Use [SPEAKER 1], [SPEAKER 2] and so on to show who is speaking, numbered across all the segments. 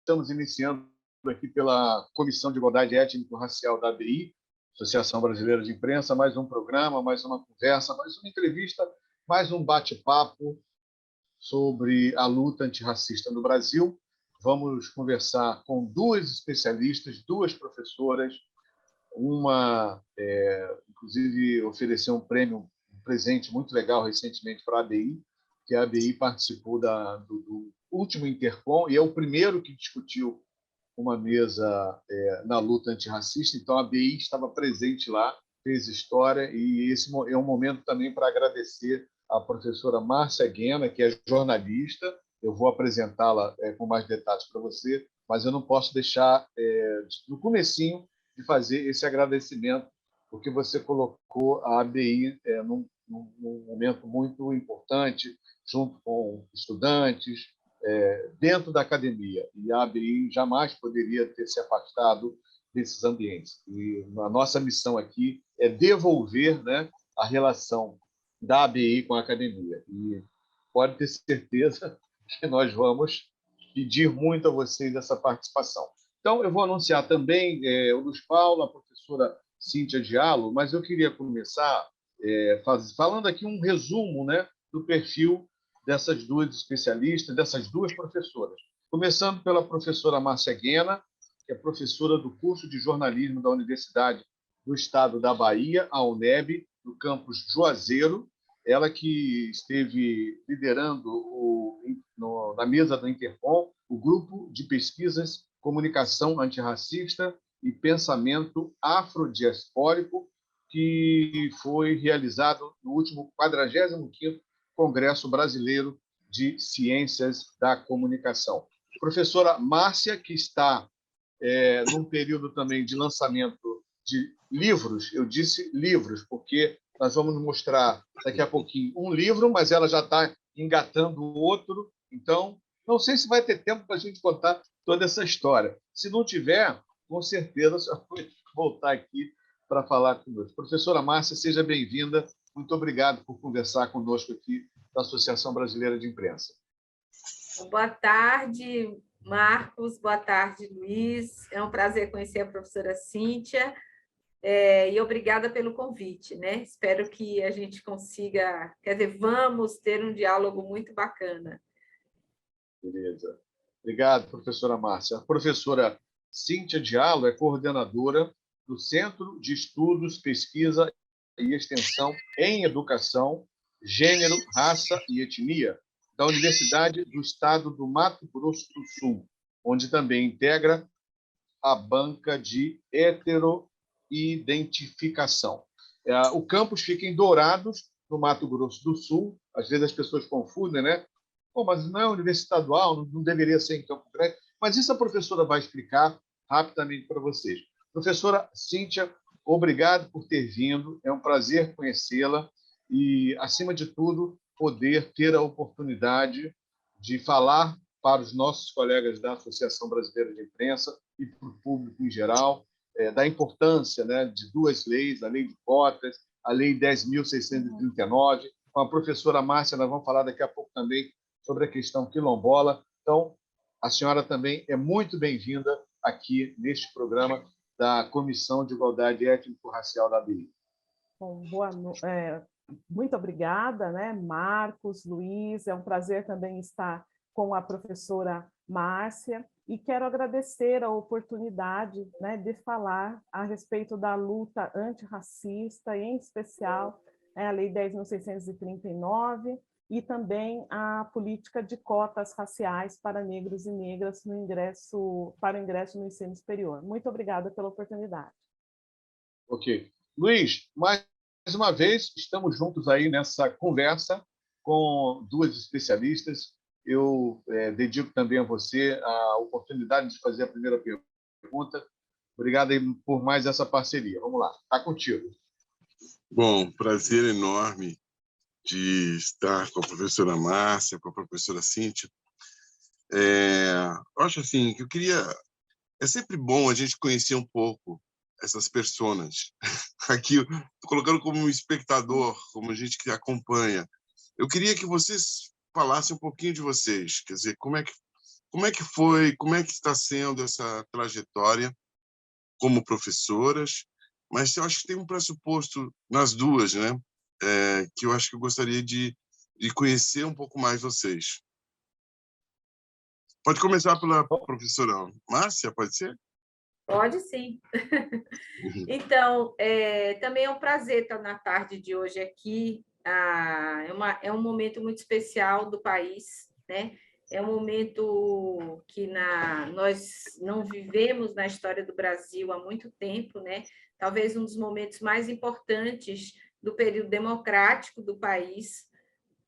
[SPEAKER 1] Estamos iniciando aqui pela Comissão de Igualdade Étnico-Racial da ABI, Associação Brasileira de Imprensa, mais um programa, mais uma conversa, mais uma entrevista, mais um bate-papo sobre a luta antirracista no Brasil. Vamos conversar com duas especialistas, duas professoras, uma, inclusive, ofereceu um prêmio, um presente muito legal recentemente para a ABI, que a ABI participou do último Intercom e é o primeiro que discutiu uma mesa na luta antirracista. Então, a ABI estava presente lá, fez história, e esse é um momento também para agradecer a professora Márcia Guena, que é jornalista. Eu vou apresentá-la com mais detalhes para você, mas eu não posso deixar, no comecinho, de fazer esse agradecimento, porque você colocou a ABI num momento muito importante, junto com estudantes, dentro da academia. E a ABI jamais poderia ter se afastado desses ambientes. E a nossa missão aqui é devolver, né, a relação da ABI com a academia. E pode ter certeza que nós vamos pedir muito a vocês essa participação. Então, eu vou anunciar também o Luz Paulo, a professora Cíntia Diallo, mas eu queria começar falando aqui um resumo, né, do perfil dessas duas especialistas, dessas duas professoras. Começando pela professora Márcia Guena, que é professora do curso de jornalismo da Universidade do Estado da Bahia, a UNEB, no campus Juazeiro. Ela que esteve liderando na mesa do Intercom o grupo de pesquisas Comunicação Antirracista e Pensamento Afrodiaspórico, que foi realizado no último 45º Congresso Brasileiro de Ciências da Comunicação. Professora Márcia, que está num período também de lançamento de livros, eu disse livros, porque nós vamos mostrar daqui a pouquinho um livro, mas ela já está engatando outro, então não sei se vai ter tempo para a gente contar toda essa história. Se não tiver, com certeza já vou voltar aqui para falar conosco. Professora Márcia, seja bem-vinda. Muito obrigado por conversar conosco aqui da Associação Brasileira de Imprensa.
[SPEAKER 2] Boa tarde, Marcos. Boa tarde, Luiz. É um prazer conhecer a professora Cíntia. E obrigada pelo convite, né? Espero que a gente consiga, quer dizer, vamos ter um diálogo muito bacana.
[SPEAKER 1] Beleza. Obrigado, professora Márcia. A professora Cíntia Diallo é coordenadora do Centro de Estudos, Pesquisa e Extensão em Educação, Gênero, Raça e Etnia, da Universidade do Estado do Mato Grosso do Sul, onde também integra a banca de heteroidentificação. O campus fica em Dourados, no Mato Grosso do Sul. Às vezes as pessoas confundem, né? Pô, mas não é universidade estadual, não deveria ser em Campo Grande. Mas isso a professora vai explicar rapidamente para vocês. Professora Cíntia, obrigado por ter vindo. É um prazer conhecê-la e, acima de tudo, poder ter a oportunidade de falar para os nossos colegas da Associação Brasileira de Imprensa e para o público em geral, da importância, né, de duas leis, a Lei de Cotas, a Lei 10.639. Com a professora Márcia, nós vamos falar daqui a pouco também sobre a questão quilombola. Então, a senhora também é muito bem-vinda aqui neste programa da Comissão de Igualdade Étnico-Racial da ABI.
[SPEAKER 3] Bom, muito obrigada, né, Marcos, Luiz. É um prazer também estar com a professora Márcia e quero agradecer a oportunidade, né, de falar a respeito da luta antirracista, em especial a Lei 10.639 e também a política de cotas raciais para negros e negras para o ingresso no ensino superior. Muito obrigada pela oportunidade.
[SPEAKER 1] Ok. Luiz, mais uma vez, estamos juntos aí nessa conversa com duas especialistas. Eu dedico também a você a oportunidade de fazer a primeira pergunta. Obrigado aí por mais essa parceria. Vamos lá, está contigo.
[SPEAKER 4] Bom, prazer enorme de estar com a professora Márcia, com a professora Cíntia. Eu acho assim que é sempre bom a gente conhecer um pouco essas personas. Aqui estou colocando como um espectador, como gente que acompanha. Eu queria que vocês falassem um pouquinho de vocês, quer dizer, como como é que foi, como é que está sendo essa trajetória como professoras? Mas eu acho que tem um pressuposto nas duas, né? Que eu acho que eu gostaria de conhecer um pouco mais vocês. Pode começar pela professora Márcia, pode ser?
[SPEAKER 2] Pode sim. Então, também é um prazer estar na tarde de hoje aqui. É um momento muito especial do país, né? É um momento que nós não vivemos na história do Brasil há muito tempo, né? Talvez um dos momentos mais importantes do período democrático do país,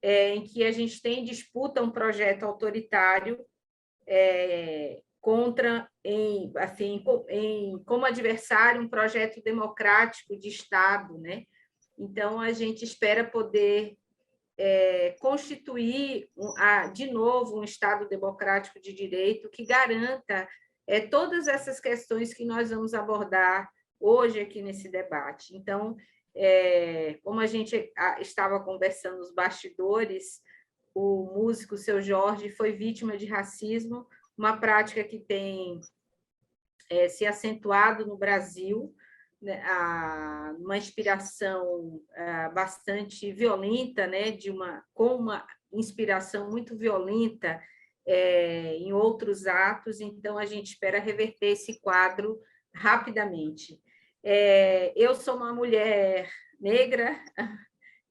[SPEAKER 2] em que a gente tem em disputa um projeto autoritário contra, como adversário, um projeto democrático de Estado, né? Então, a gente espera poder constituir, de novo, um Estado democrático de direito que garanta todas essas questões que nós vamos abordar hoje aqui nesse debate. Então, como a gente estava conversando nos bastidores, o músico Seu Jorge foi vítima de racismo, uma prática que tem se acentuado no Brasil, né, uma inspiração bastante violenta, né, com uma inspiração muito violenta em outros atos. Então, a gente espera reverter esse quadro rapidamente. Eu sou uma mulher negra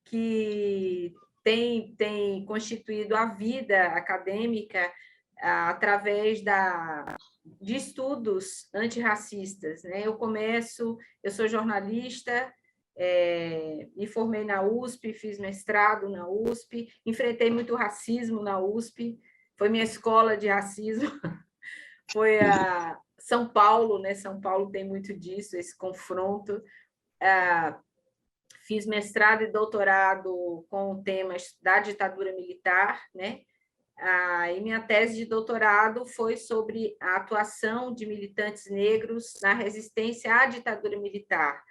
[SPEAKER 2] que tem constituído a vida acadêmica através de estudos antirracistas, né? Eu sou jornalista, me formei na USP, fiz mestrado na USP, enfrentei muito racismo na USP, foi minha escola de racismo, foi a São Paulo, né? São Paulo tem muito disso, esse confronto. Fiz mestrado e doutorado com temas da ditadura militar, né? E minha tese de doutorado foi sobre a atuação de militantes negros na resistência à ditadura militar,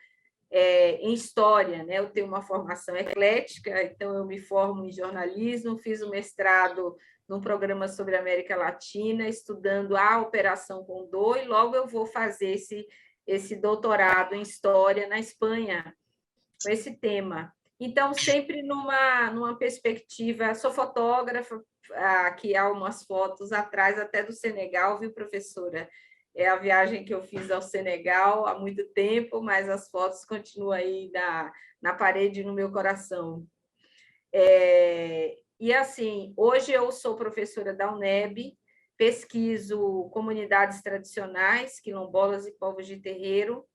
[SPEAKER 2] em história, né? Eu tenho uma formação eclética, então eu me formo em jornalismo, fiz o mestrado num programa sobre a América Latina, estudando a Operação Condor, e logo eu vou fazer esse doutorado em história na Espanha, com esse tema. Então, sempre numa perspectiva, sou fotógrafa, aqui há umas fotos atrás, até do Senegal, viu, professora? É a viagem que eu fiz ao Senegal há muito tempo, mas as fotos continuam aí na parede, no meu coração. E, assim, hoje eu sou professora da UNEB, pesquiso comunidades tradicionais, quilombolas e povos de terreiro,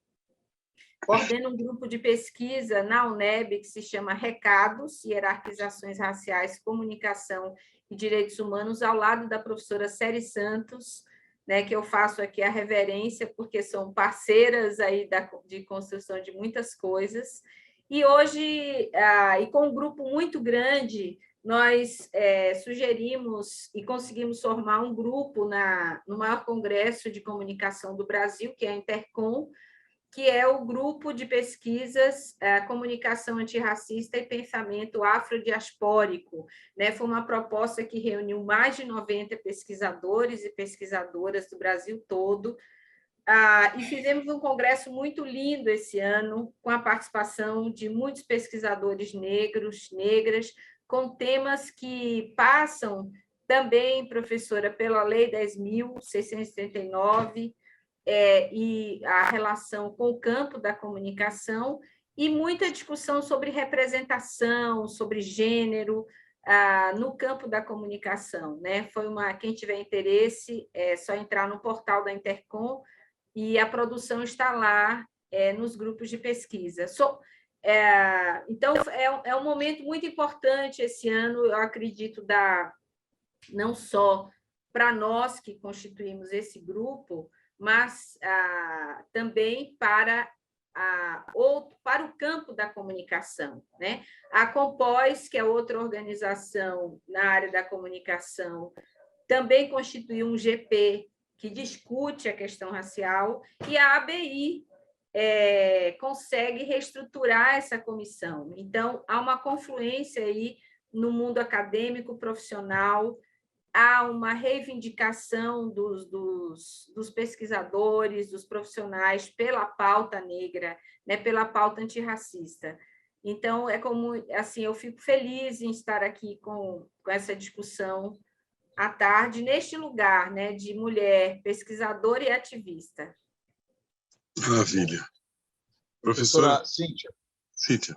[SPEAKER 2] coordeno um grupo de pesquisa na UNEB que se chama Recados, Hierarquizações Raciais, Comunicação e Direitos Humanos, ao lado da professora Céri Santos, né, que eu faço aqui a reverência, porque são parceiras aí de construção de muitas coisas. E hoje, e com um grupo muito grande, nós sugerimos e conseguimos formar um grupo no maior congresso de comunicação do Brasil, que é a Intercom, que é o grupo de pesquisas Comunicação Antirracista e Pensamento Afrodiaspórico, né? Foi uma proposta que reuniu mais de 90 pesquisadores e pesquisadoras do Brasil todo, e fizemos um congresso muito lindo esse ano, com a participação de muitos pesquisadores negros, negras, com temas que passam também, professora, pela Lei 10.639, e a relação com o campo da comunicação, e muita discussão sobre representação, sobre gênero, no campo da comunicação, né? Quem tiver interesse, é só entrar no portal da Intercom, e a produção está lá nos grupos de pesquisa. Então, é um momento muito importante esse ano, eu acredito, não só para nós que constituímos esse grupo, mas também para o campo da comunicação, né? A Compós, que é outra organização na área da comunicação, também constituiu um GP que discute a questão racial, e a ABI consegue reestruturar essa comissão. Então, há uma confluência aí no mundo acadêmico, profissional, há uma reivindicação dos pesquisadores, dos profissionais pela pauta negra, né, pela pauta antirracista. Então, é como assim, eu fico feliz em estar aqui com essa discussão à tarde, neste lugar, né, de mulher pesquisadora e ativista.
[SPEAKER 4] Maravilha.
[SPEAKER 1] Professora Cíntia.
[SPEAKER 4] Cíntia.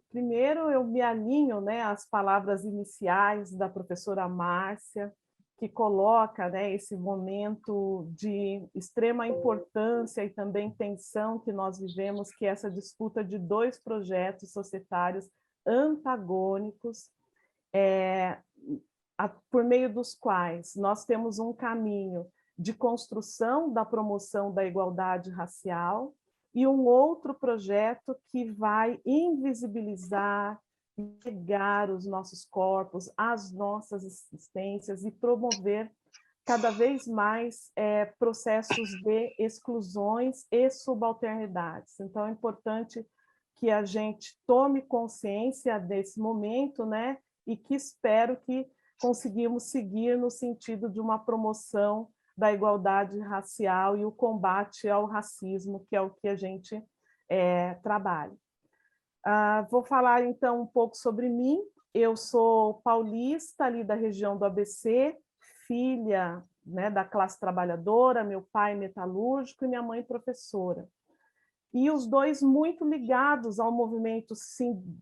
[SPEAKER 3] Primeiro, eu me alinho, né, às palavras iniciais da professora Márcia, que coloca, né, esse momento de extrema importância e também tensão que nós vivemos, que é essa disputa de dois projetos societários antagônicos, por meio dos quais nós temos um caminho de construção da promoção da igualdade racial e um outro projeto que vai invisibilizar, negar os nossos corpos, as nossas existências e promover cada vez mais processos de exclusões e subalternidades. Então, é importante que a gente tome consciência desse momento, né? E que espero que conseguimos seguir no sentido de uma promoção da igualdade racial e o combate ao racismo, que é o que a gente trabalha. Vou falar, então, um pouco sobre mim. Eu sou paulista, ali da região do ABC, filha, né, da classe trabalhadora, meu pai metalúrgico e minha mãe professora. E os dois muito ligados ao movimento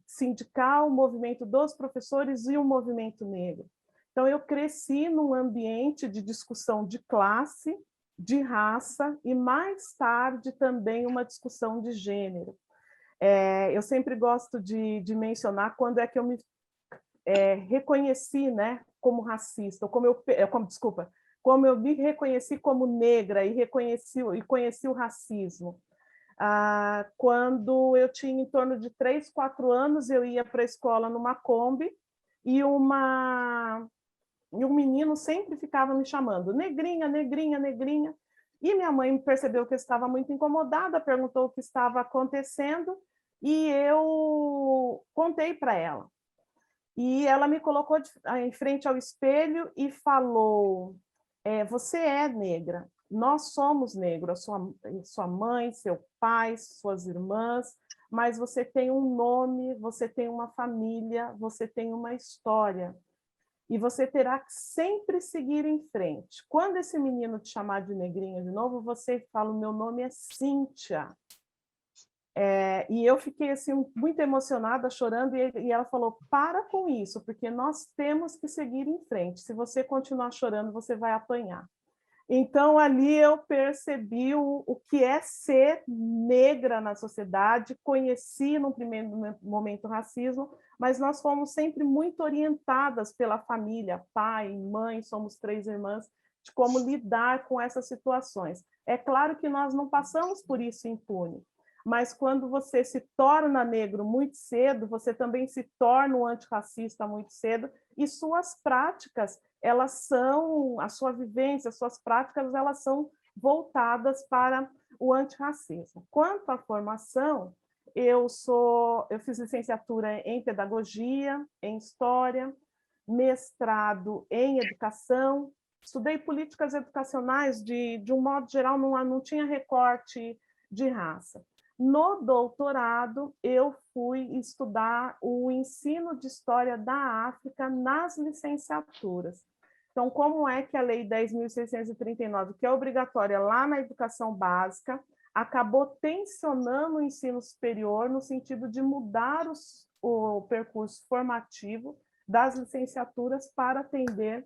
[SPEAKER 3] sindical, o movimento dos professores e o movimento negro. Então, eu cresci num ambiente de discussão de classe, de raça e, mais tarde, também uma discussão de gênero. Eu sempre gosto de mencionar quando é que eu me reconheci, né, como racista, ou como eu me reconheci como negra e conheci o racismo. Quando eu tinha em torno de 3, 4 anos, eu ia para a escola numa Kombi e um menino sempre ficava me chamando, negrinha, negrinha, negrinha. E minha mãe percebeu que eu estava muito incomodada, perguntou o que estava acontecendo e eu contei para ela. E ela me colocou em frente ao espelho e falou, você é negra, nós somos negros, sua mãe, seu pai, suas irmãs, mas você tem um nome, você tem uma família, você tem uma história. E você terá que sempre seguir em frente. Quando esse menino te chamar de negrinha de novo, você fala, o meu nome é Cíntia. E eu fiquei assim, muito emocionada, chorando, e ela falou, para com isso, porque nós temos que seguir em frente. Se você continuar chorando, você vai apanhar. Então, ali eu percebi o que é ser negra na sociedade, conheci no primeiro momento o racismo, mas nós fomos sempre muito orientadas pela família, pai, mãe, somos 3 irmãs, de como lidar com essas situações. É claro que nós não passamos por isso impune, mas quando você se torna negro muito cedo, você também se torna um antirracista muito cedo, e suas práticas, a sua vivência, as suas práticas, elas são voltadas para o antirracismo. Quanto à formação, eu fiz licenciatura em pedagogia, em história, mestrado em educação, estudei políticas educacionais, de um modo geral, não tinha recorte de raça. No doutorado, eu fui estudar o ensino de história da África nas licenciaturas. Então, como é que a Lei 10.639, que é obrigatória lá na educação básica, acabou tensionando o ensino superior no sentido de mudar o percurso formativo das licenciaturas para atender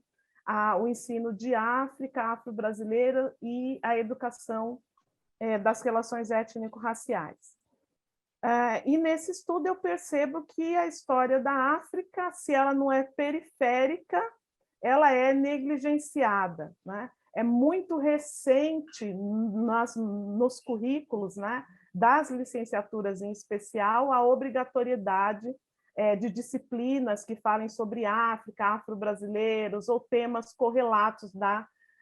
[SPEAKER 3] o ensino de África, afro-brasileira e a educação das relações étnico-raciais. E nesse estudo eu percebo que a história da África, se ela não é periférica, ela é negligenciada, né? É muito recente nos currículos, né, das licenciaturas em especial, a obrigatoriedade de disciplinas que falem sobre África, afro-brasileiros ou temas correlatos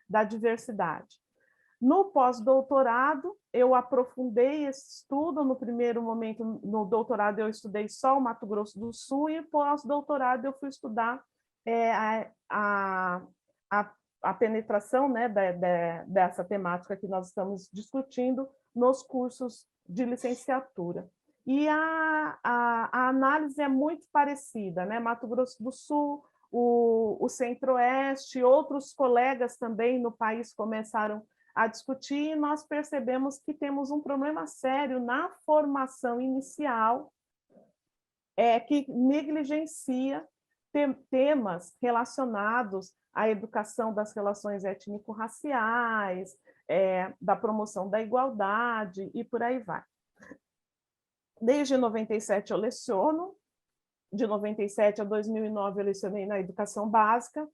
[SPEAKER 3] da diversidade. No pós-doutorado, eu aprofundei esse estudo. No primeiro momento, no doutorado, eu estudei só o Mato Grosso do Sul, e pós-doutorado eu fui estudar a penetração, né, dessa temática que nós estamos discutindo nos cursos de licenciatura. E a análise é muito parecida, né? Mato Grosso do Sul, o Centro-Oeste, outros colegas também no país começaram a discutir, e nós percebemos que temos um problema sério na formação inicial, que negligencia temas relacionados à educação das relações étnico-raciais, da promoção da igualdade, e por aí vai. Desde 97 eu leciono, de 97 a 2009 eu lecionei na educação básica,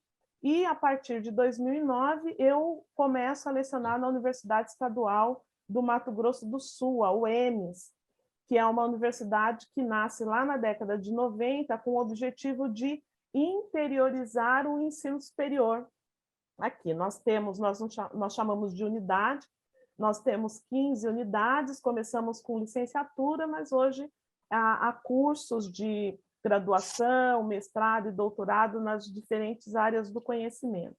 [SPEAKER 3] e a partir de 2009 eu começo a lecionar na Universidade Estadual do Mato Grosso do Sul, a UEMS, que é uma universidade que nasce lá na década de 90 com o objetivo de interiorizar o ensino superior. Aqui nós chamamos de unidade, nós temos 15 unidades, começamos com licenciatura, mas hoje há cursos de graduação, mestrado e doutorado nas diferentes áreas do conhecimento.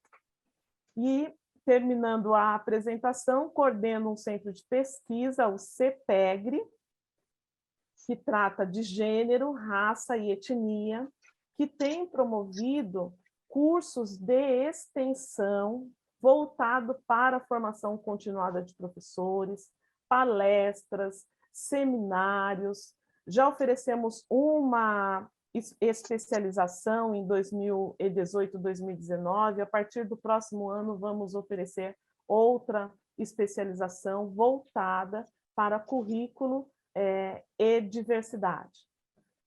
[SPEAKER 3] E, terminando a apresentação, coordeno um centro de pesquisa, o CEPEGRE, que trata de gênero, raça e etnia, que tem promovido cursos de extensão voltado para a formação continuada de professores, palestras, seminários. Já oferecemos uma especialização em 2018, 2019. A partir do próximo ano, vamos oferecer outra especialização voltada para currículo e diversidade.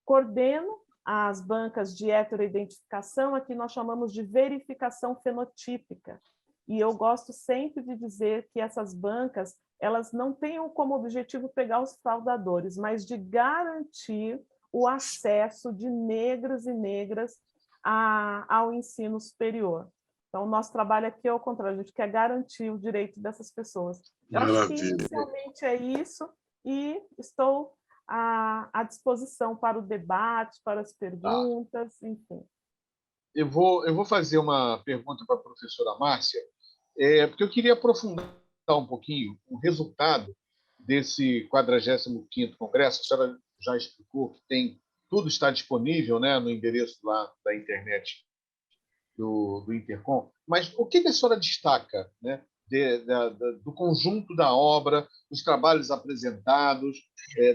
[SPEAKER 3] Coordeno as bancas de heteroidentificação, aqui nós chamamos de verificação fenotípica. E eu gosto sempre de dizer que essas bancas, elas não têm como objetivo pegar os fraudadores, mas de garantir o acesso de negros e negras ao ensino superior. Então, o nosso trabalho aqui é ao contrário, a gente quer garantir o direito dessas pessoas. Eu acho que inicialmente é isso, e estou à disposição para o debate, para as perguntas, enfim.
[SPEAKER 1] Eu vou fazer uma pergunta para a professora Márcia, porque eu queria aprofundar um pouquinho o resultado desse 45º Congresso. A senhora já explicou que tudo está disponível, né, no endereço lá da internet do Intercom, mas o que a senhora destaca, né, do conjunto da obra, dos trabalhos apresentados,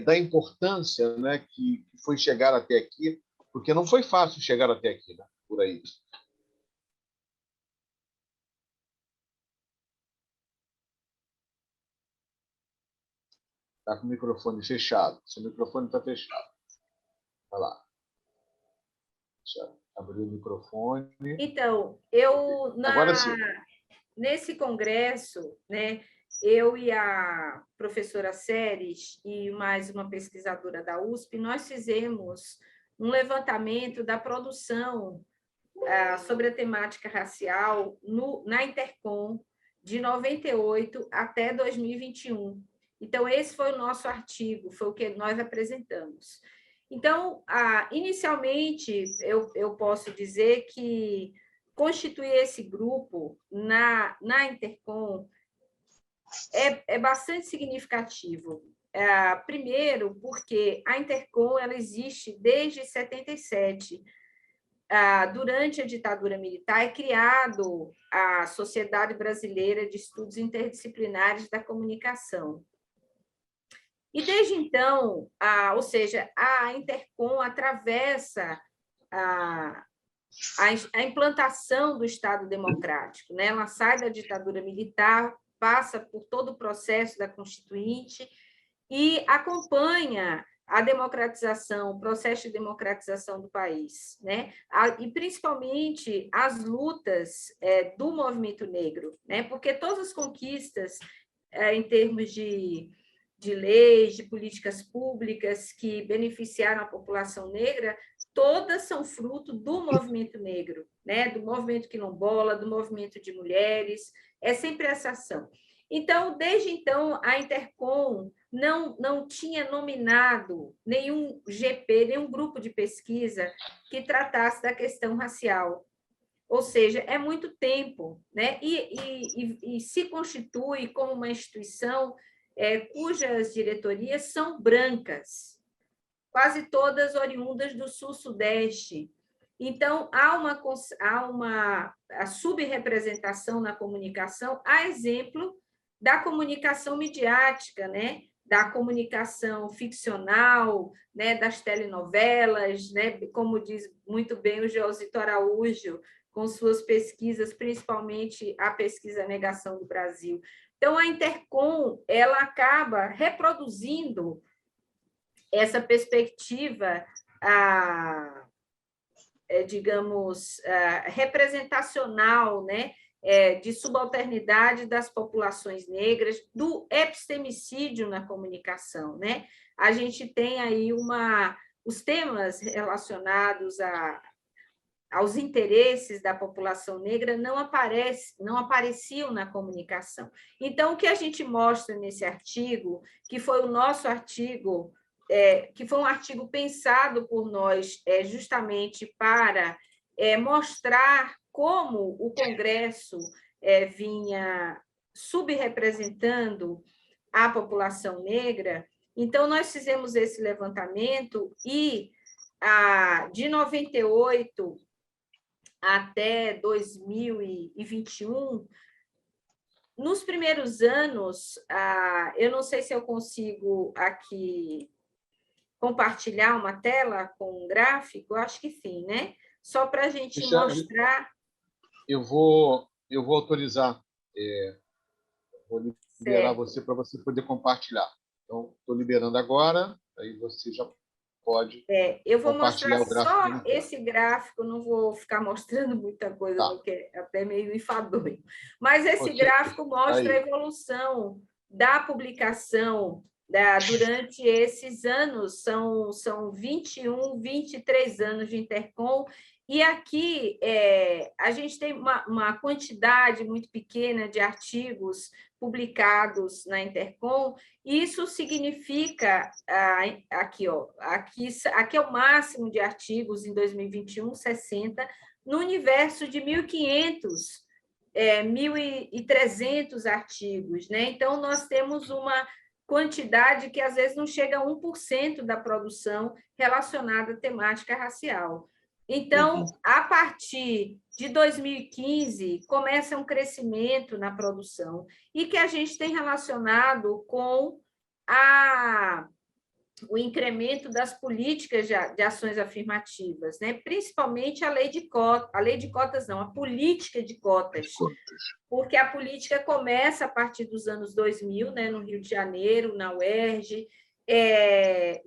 [SPEAKER 1] da importância, né, que foi chegar até aqui, porque não foi fácil chegar até aqui, né, por aí. Está com o microfone fechado. Seu microfone está fechado. Vai lá. Deixa eu abrir o microfone.
[SPEAKER 2] Então,
[SPEAKER 1] Agora sim.
[SPEAKER 2] Nesse congresso, né, eu e a professora Séries e mais uma pesquisadora da USP, nós fizemos um levantamento da produção sobre a temática racial na Intercom, de 98 até 2021. Então, esse foi o nosso artigo, foi o que nós apresentamos. Então, inicialmente, eu posso dizer que constituir esse grupo na Intercom é bastante significativo. Primeiro, porque a Intercom ela existe desde 77. Durante a ditadura militar, é criado a Sociedade Brasileira de Estudos Interdisciplinares da Comunicação. E desde então, ou seja, a Intercom atravessa a implantação do Estado Democrático, né? Ela sai da ditadura militar, passa por todo o processo da Constituinte e acompanha a democratização, o processo de democratização do país, né? E principalmente as lutas do movimento negro, né? Porque todas as conquistas em termos de leis, de políticas públicas que beneficiaram a população negra, todas são fruto do movimento negro, né? Do movimento quilombola, do movimento de mulheres, é sempre essa ação. Então, desde então, a Intercom não tinha nominado nenhum GP, nenhum grupo de pesquisa que tratasse da questão racial. Ou seja, é muito tempo, né? E se constitui como uma instituição cujas diretorias são brancas, quase todas oriundas do Sul-Sudeste. Então, a subrepresentação na comunicação, a exemplo da comunicação midiática, né? Da comunicação ficcional, né? Das telenovelas, né? Como diz muito bem o Geosito Araújo, com suas pesquisas, principalmente a pesquisa Negação do Brasil. Então, a Intercom ela acaba reproduzindo essa perspectiva, digamos, representacional, né, de subalternidade das populações negras, do epistemicídio na comunicação, né? A gente tem aí os temas relacionados aos interesses da população negra não apareciam na comunicação. Então, o que a gente mostra nesse artigo, que foi o nosso artigo, que foi um artigo pensado por nós justamente para mostrar como o Congresso vinha subrepresentando a população negra. Então, nós fizemos esse levantamento e, de 98 até 2021, nos primeiros anos, eu não sei se eu consigo aqui compartilhar uma tela com um gráfico, eu acho que sim, né? Só para a gente mostrar.
[SPEAKER 1] Eu vou autorizar, vou liberar
[SPEAKER 2] certo.
[SPEAKER 1] você para você poder compartilhar. Então, estou liberando agora, aí você já pode
[SPEAKER 2] eu vou
[SPEAKER 1] compartilhar
[SPEAKER 2] mostrar
[SPEAKER 1] o gráfico.
[SPEAKER 2] só esse gráfico, não vou ficar mostrando muita coisa,
[SPEAKER 1] Tá.
[SPEAKER 2] porque é até meio enfadonho. Mas esse gráfico mostra a evolução da publicação durante esses anos, são 21, 23 anos de Intercom, e aqui a gente tem uma quantidade muito pequena de artigos publicados na Intercom. Isso significa, aqui é o máximo de artigos em 2021, 60, no universo de 1.500, 1.300 artigos, né? Então, nós temos uma quantidade que, às vezes, não chega a 1% da produção relacionada à temática racial. Então, a partir de 2015, começa um crescimento na produção e que a gente tem relacionado com o incremento das políticas de ações afirmativas, né? Principalmente a lei de cotas não, a política de cotas, porque a política começa a partir dos anos 2000, né? No Rio de Janeiro, na UERJ,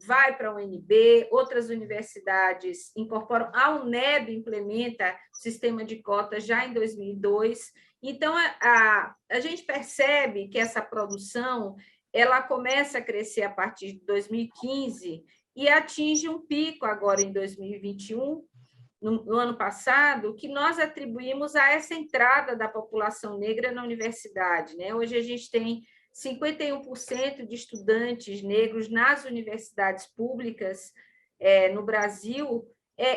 [SPEAKER 2] vai para a UNB, outras universidades incorporam, a UNEB implementa o sistema de cotas já em 2002. Então, a gente percebe que essa produção ela começa a crescer a partir de 2015 e atinge um pico agora em 2021, no ano passado, que nós atribuímos a essa entrada da população negra na universidade, né? Hoje a gente tem 51% de estudantes negros nas universidades públicas no Brasil,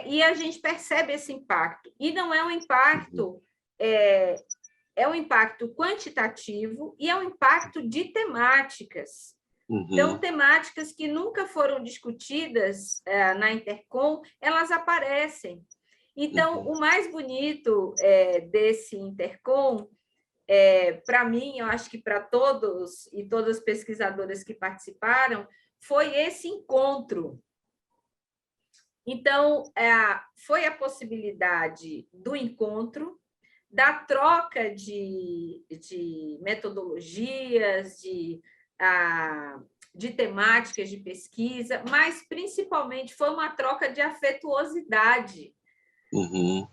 [SPEAKER 2] e a gente percebe esse impacto. E não é um impacto, é um impacto quantitativo e é um impacto de temáticas. Então, temáticas que nunca foram discutidas na Intercom, elas aparecem. Então, o mais bonito desse Intercom, para mim, eu acho que para todos e todas as pesquisadoras que participaram, foi esse encontro. Então, foi a possibilidade do encontro, da troca de metodologias, de temáticas de pesquisa, mas, principalmente, foi uma troca de afetuosidade.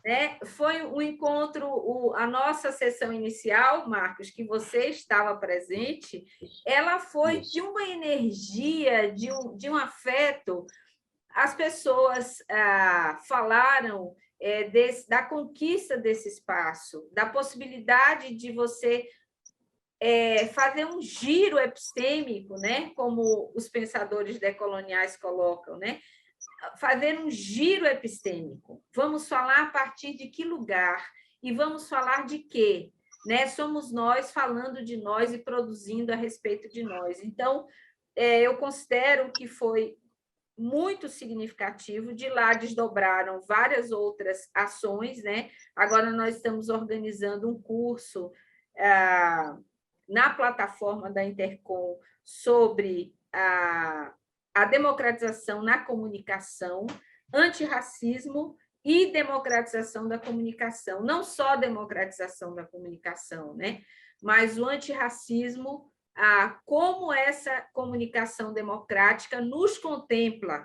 [SPEAKER 2] Né? Foi um encontro, a nossa sessão inicial, Marcos, que você estava presente, ela foi de uma energia, de um afeto. As pessoas falaram da conquista desse espaço, da possibilidade de você fazer um giro epistêmico, né? Como os pensadores decoloniais colocam, né? Fazer um giro epistêmico. Vamos falar a partir de que lugar? E vamos falar de quê? Né? Somos nós falando de nós e produzindo a respeito de nós. Então, eu considero que foi muito significativo. De lá desdobraram várias outras ações, né? Agora nós estamos organizando um curso na plataforma da Intercom sobre a democratização na comunicação, antirracismo e democratização da comunicação. Não só a democratização da comunicação, né? Mas o antirracismo, como essa comunicação democrática nos contempla,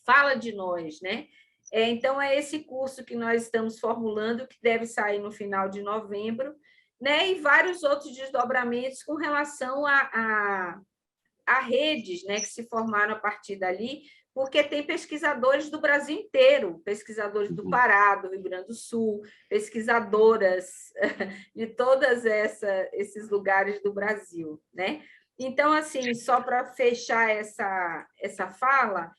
[SPEAKER 2] fala de nós, né? Então, é esse curso que nós estamos formulando, que deve sair no final de novembro, né? E vários outros desdobramentos com relação a redes, né, que se formaram a partir dali, porque tem pesquisadores do Brasil inteiro, pesquisadores do Pará, do Rio Grande do Sul, pesquisadoras de todos esses lugares do Brasil, né? Então, assim, só para fechar essa fala,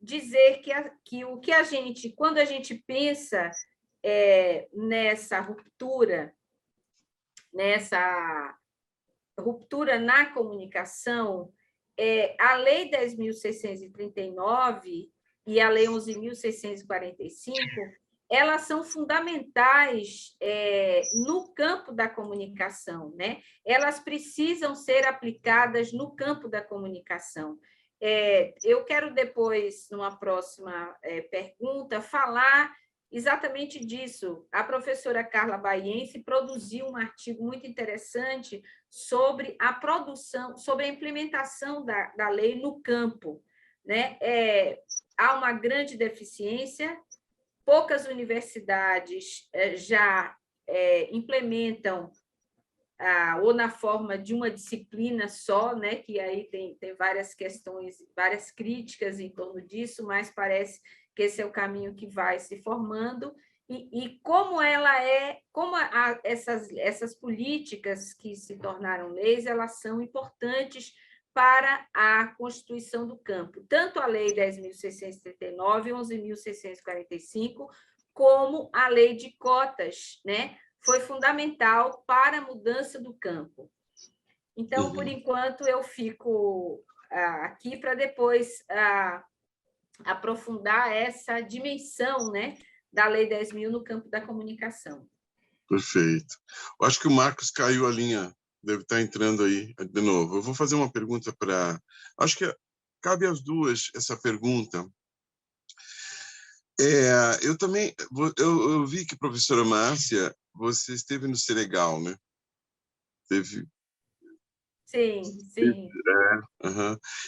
[SPEAKER 2] dizer que o que quando a gente pensa nessa ruptura na comunicação, a Lei 10.639 e a Lei 11.645, elas são fundamentais no campo da comunicação, né? Elas precisam ser aplicadas no campo da comunicação. Eu quero depois, numa próxima pergunta, falar exatamente disso. A professora Carla Baiense produziu um artigo muito interessante sobre a produção, sobre a implementação da lei no campo, né? Há uma grande deficiência, poucas universidades já implementam ou na forma de uma disciplina só, né? Que aí tem várias questões, várias críticas em torno disso, mas parece que esse é o caminho que vai se formando, e como essas políticas que se tornaram leis, elas são importantes para a constituição do campo, tanto a Lei 10.639, 11.645, como a Lei de Cotas, né? Foi fundamental para a mudança do campo. Então, por enquanto, eu fico aqui para depois aprofundar essa dimensão, né, da Lei 10.000 no campo da comunicação.
[SPEAKER 4] Perfeito. Eu acho que o Marcos caiu a linha, deve estar entrando aí de novo. Eu vou fazer uma pergunta para... Acho que cabe às duas essa pergunta. Eu também... Eu vi que, professora Márcia, você esteve no Senegal, né? Teve...
[SPEAKER 2] Sim.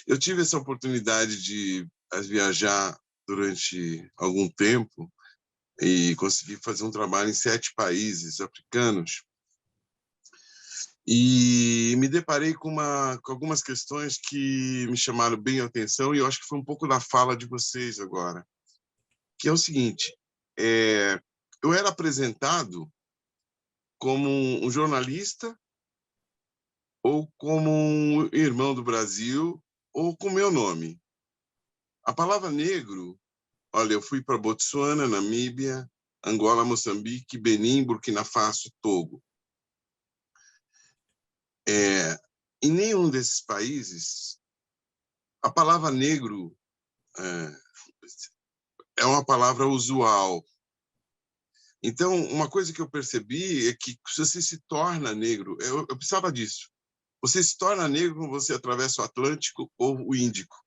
[SPEAKER 4] Eu tive essa oportunidade de viajar durante algum tempo e consegui fazer um trabalho em 7 países africanos e me deparei com algumas questões que me chamaram bem a atenção, e eu acho que foi um pouco da fala de vocês agora, que é o seguinte: eu era apresentado como um jornalista ou como um irmão do Brasil ou com meu nome. A palavra negro, olha, eu fui para Botsuana, Namíbia, Angola, Moçambique, Benim, Burkina Faso, Togo. Em nenhum desses países, a palavra negro é uma palavra usual. Então, uma coisa que eu percebi é que se você se torna negro, eu precisava disso. Você se torna negro quando você atravessa o Atlântico ou o Índico.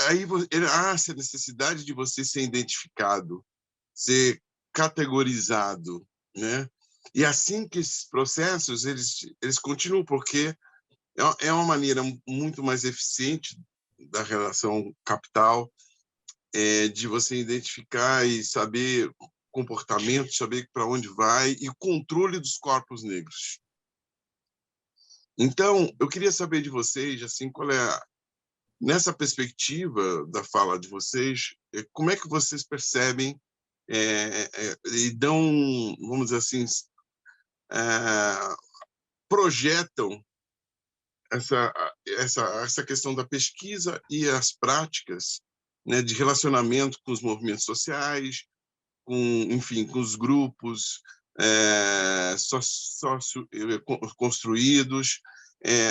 [SPEAKER 4] Aí há essa necessidade de você ser identificado, ser categorizado, né? E assim que esses processos eles continuam, porque é uma maneira muito mais eficiente da relação capital, de você identificar e saber comportamento, saber para onde vai, e controle dos corpos negros. Então, eu queria saber de vocês, assim, qual é nessa perspectiva da fala de vocês, como é que vocês percebem e dão, vamos dizer assim, projetam essa questão da pesquisa e as práticas, né, de relacionamento com os movimentos sociais, enfim, com os grupos construídos.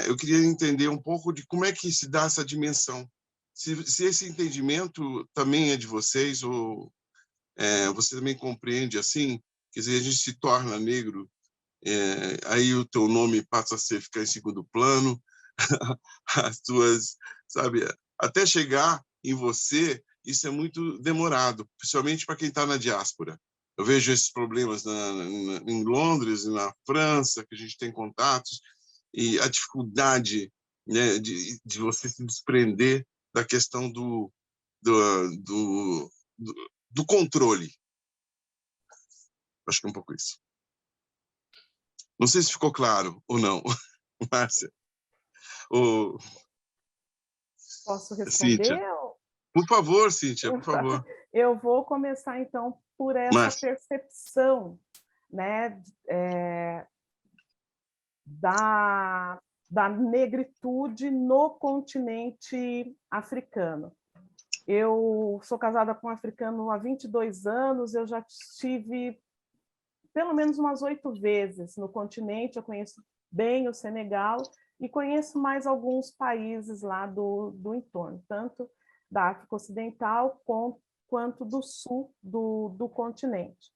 [SPEAKER 4] Eu queria entender um pouco de como é que se dá essa dimensão. Se esse entendimento também é de vocês, ou você também compreende assim, quer dizer, a gente se torna negro, aí o teu nome passa a ficar em segundo plano, as tuas, sabe, até chegar em você, isso é muito demorado, principalmente para quem está na diáspora. Eu vejo esses problemas em Londres e na França, que a gente tem contatos, e a dificuldade, né, de você se desprender da questão do controle. Acho que é um pouco isso. Não sei se ficou claro ou não, Márcia.
[SPEAKER 3] Posso responder?
[SPEAKER 4] Cíntia. Por favor, Cíntia, por favor.
[SPEAKER 3] Eu vou começar, então, por essa percepção, né, da negritude no continente africano. Eu sou casada com um africano há 22 anos, eu já estive pelo menos umas 8 vezes no continente, eu conheço bem o Senegal e conheço mais alguns países lá do entorno, tanto da África Ocidental quanto do sul do continente.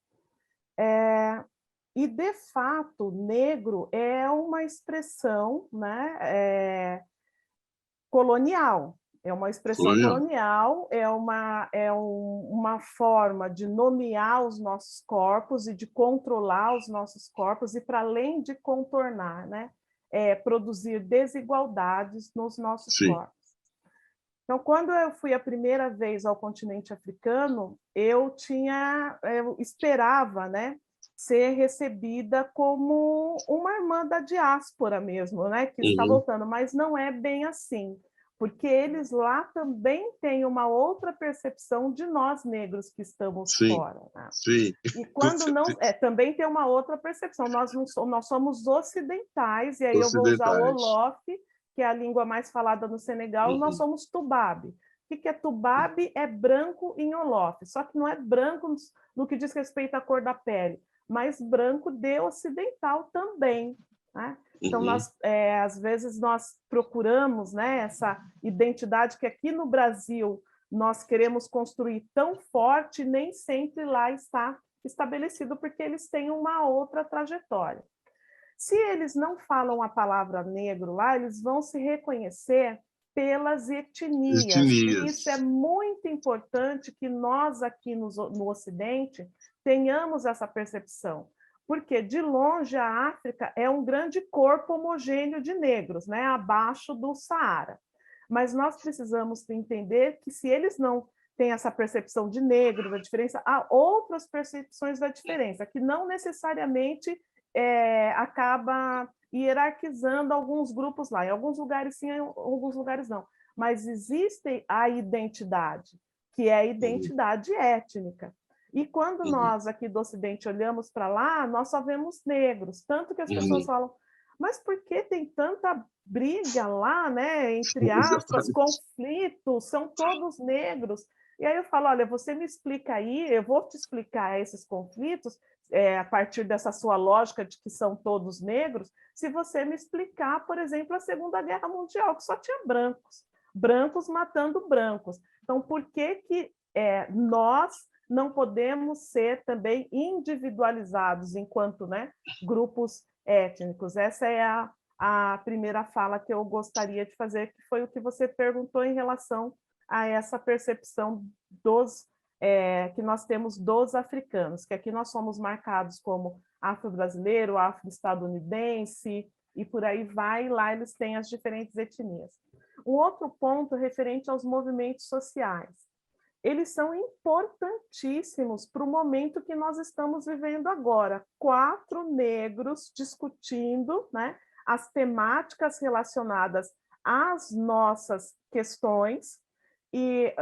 [SPEAKER 3] E, de fato, negro é uma expressão, né, colonial. É uma expressão colonial, é uma forma de nomear os nossos corpos e de controlar os nossos corpos, e para além de contornar, né, produzir desigualdades nos nossos corpos. Então, quando eu fui a primeira vez ao continente africano, eu esperava, né, ser recebida como uma irmã da diáspora mesmo, né, que está voltando, mas não é bem assim, porque eles lá também têm uma outra percepção de nós negros que estamos fora. Né?
[SPEAKER 4] Sim.
[SPEAKER 3] E quando não, também tem uma outra percepção, nós somos ocidentais, e aí eu vou usar o Wolof, que é a língua mais falada no Senegal, nós somos Tubabe. O que é Tubabe? É branco em Wolof, só que não é branco no que diz respeito à cor da pele, mas branco de ocidental também. Né? Então, às vezes, nós procuramos, né, essa identidade que aqui no Brasil nós queremos construir tão forte, nem sempre lá está estabelecido, porque eles têm uma outra trajetória. Se eles não falam a palavra negro lá, eles vão se reconhecer pelas etnias. E isso é muito importante que nós aqui no Ocidente tenhamos essa percepção. Porque, de longe, a África é um grande corpo homogêneo de negros, né, abaixo do Saara. Mas nós precisamos entender que, se eles não têm essa percepção de negro, da diferença, há outras percepções da diferença, que não necessariamente acaba hierarquizando alguns grupos lá. Em alguns lugares sim, em alguns lugares não. Mas existe a identidade, que é a identidade étnica. E quando nós aqui do Ocidente olhamos para lá, nós só vemos negros. Tanto que as pessoas falam, mas por que tem tanta briga lá, né? Entre aspas, conflitos, são todos negros. E aí eu falo, olha, você me explica aí, eu vou te explicar esses conflitos, a partir dessa sua lógica de que são todos negros, se você me explicar, por exemplo, a Segunda Guerra Mundial, que só tinha brancos matando brancos. Então, por que nós não podemos ser também individualizados enquanto, né, grupos étnicos? Essa é a primeira fala que eu gostaria de fazer, que foi o que você perguntou em relação a essa percepção que nós temos dos africanos, que aqui nós somos marcados como afro-brasileiro, afro-estadunidense, e por aí vai, lá eles têm as diferentes etnias. Um outro ponto referente aos movimentos sociais. Eles são importantíssimos para o momento que nós estamos vivendo agora. 4 negros discutindo, né, as temáticas relacionadas às nossas questões, e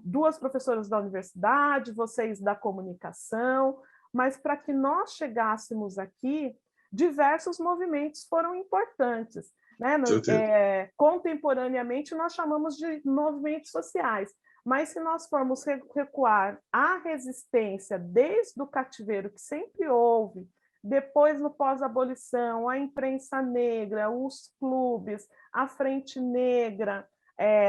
[SPEAKER 3] 2 professoras da universidade, vocês da comunicação, mas para que nós chegássemos aqui, diversos movimentos foram importantes, né? Contemporaneamente, nós chamamos de movimentos sociais, mas se nós formos recuar à resistência desde o cativeiro, que sempre houve, depois no pós-abolição, a imprensa negra, os clubes, a Frente Negra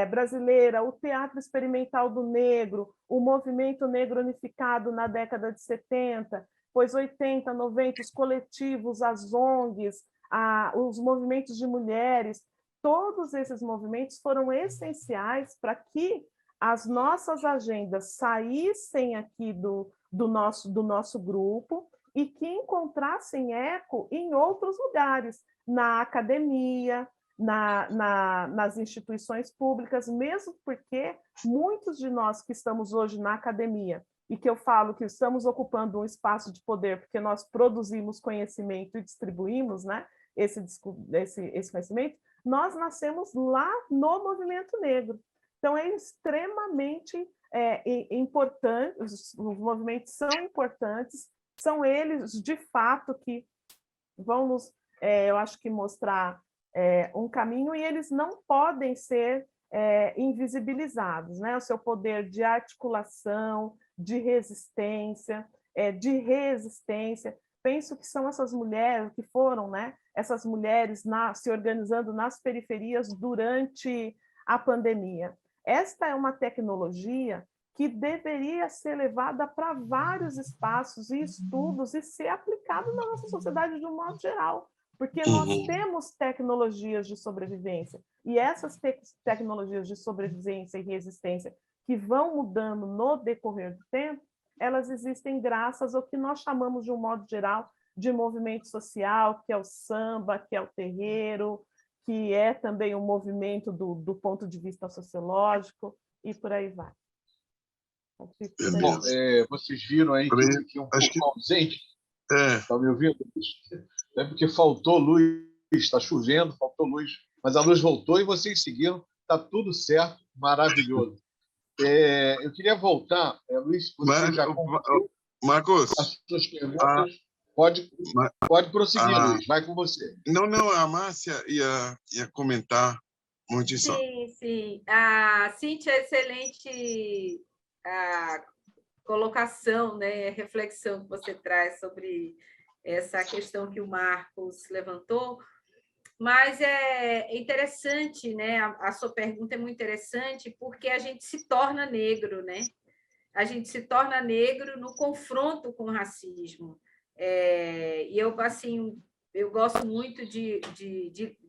[SPEAKER 3] brasileira, o Teatro Experimental do Negro, o Movimento Negro Unificado na década de 70, depois 80, 90, os coletivos, as ONGs, os movimentos de mulheres, todos esses movimentos foram essenciais para que as nossas agendas saíssem aqui do nosso grupo e que encontrassem eco em outros lugares, na academia, nas instituições públicas, mesmo porque muitos de nós que estamos hoje na academia, e que eu falo que estamos ocupando um espaço de poder porque nós produzimos conhecimento e distribuímos, né, esse conhecimento, nós nascemos lá no movimento negro. Então, é extremamente importante, os movimentos são importantes, são eles, de fato, que vão nos, eu acho que, mostrar um caminho, e eles não podem ser invisibilizados, né? O seu poder de articulação, de resistência, Penso que são essas mulheres que foram, né? Essas mulheres se organizando nas periferias durante a pandemia. Esta é uma tecnologia que deveria ser levada para vários espaços e estudos e ser aplicada na nossa sociedade de um modo geral, porque nós temos tecnologias de sobrevivência, e essas tecnologias de sobrevivência e resistência que vão mudando no decorrer do tempo, elas existem graças ao que nós chamamos, de um modo geral, de movimento social, que é o samba, que é o terreiro, que é também um movimento do ponto de vista sociológico, e por aí vai.
[SPEAKER 1] Bom, vocês viram aí que um pouco ausente. Estão me ouvindo? É porque faltou luz, está chovendo, faltou luz, mas a luz voltou e vocês seguiram, está tudo certo, maravilhoso. Eu queria voltar, Luiz, você já concluiu
[SPEAKER 4] Marcos,
[SPEAKER 1] as suas perguntas. Pode prosseguir, Luiz, vai com você.
[SPEAKER 4] Não, a Márcia ia comentar muito isso.
[SPEAKER 2] Sim. A Cíntia, excelente colocação, né, reflexão que você traz sobre essa questão que o Marcos levantou, mas é interessante, né? A sua pergunta é muito interessante, porque a gente se torna negro, né? A gente se torna negro no confronto com o racismo. E eu gosto muito de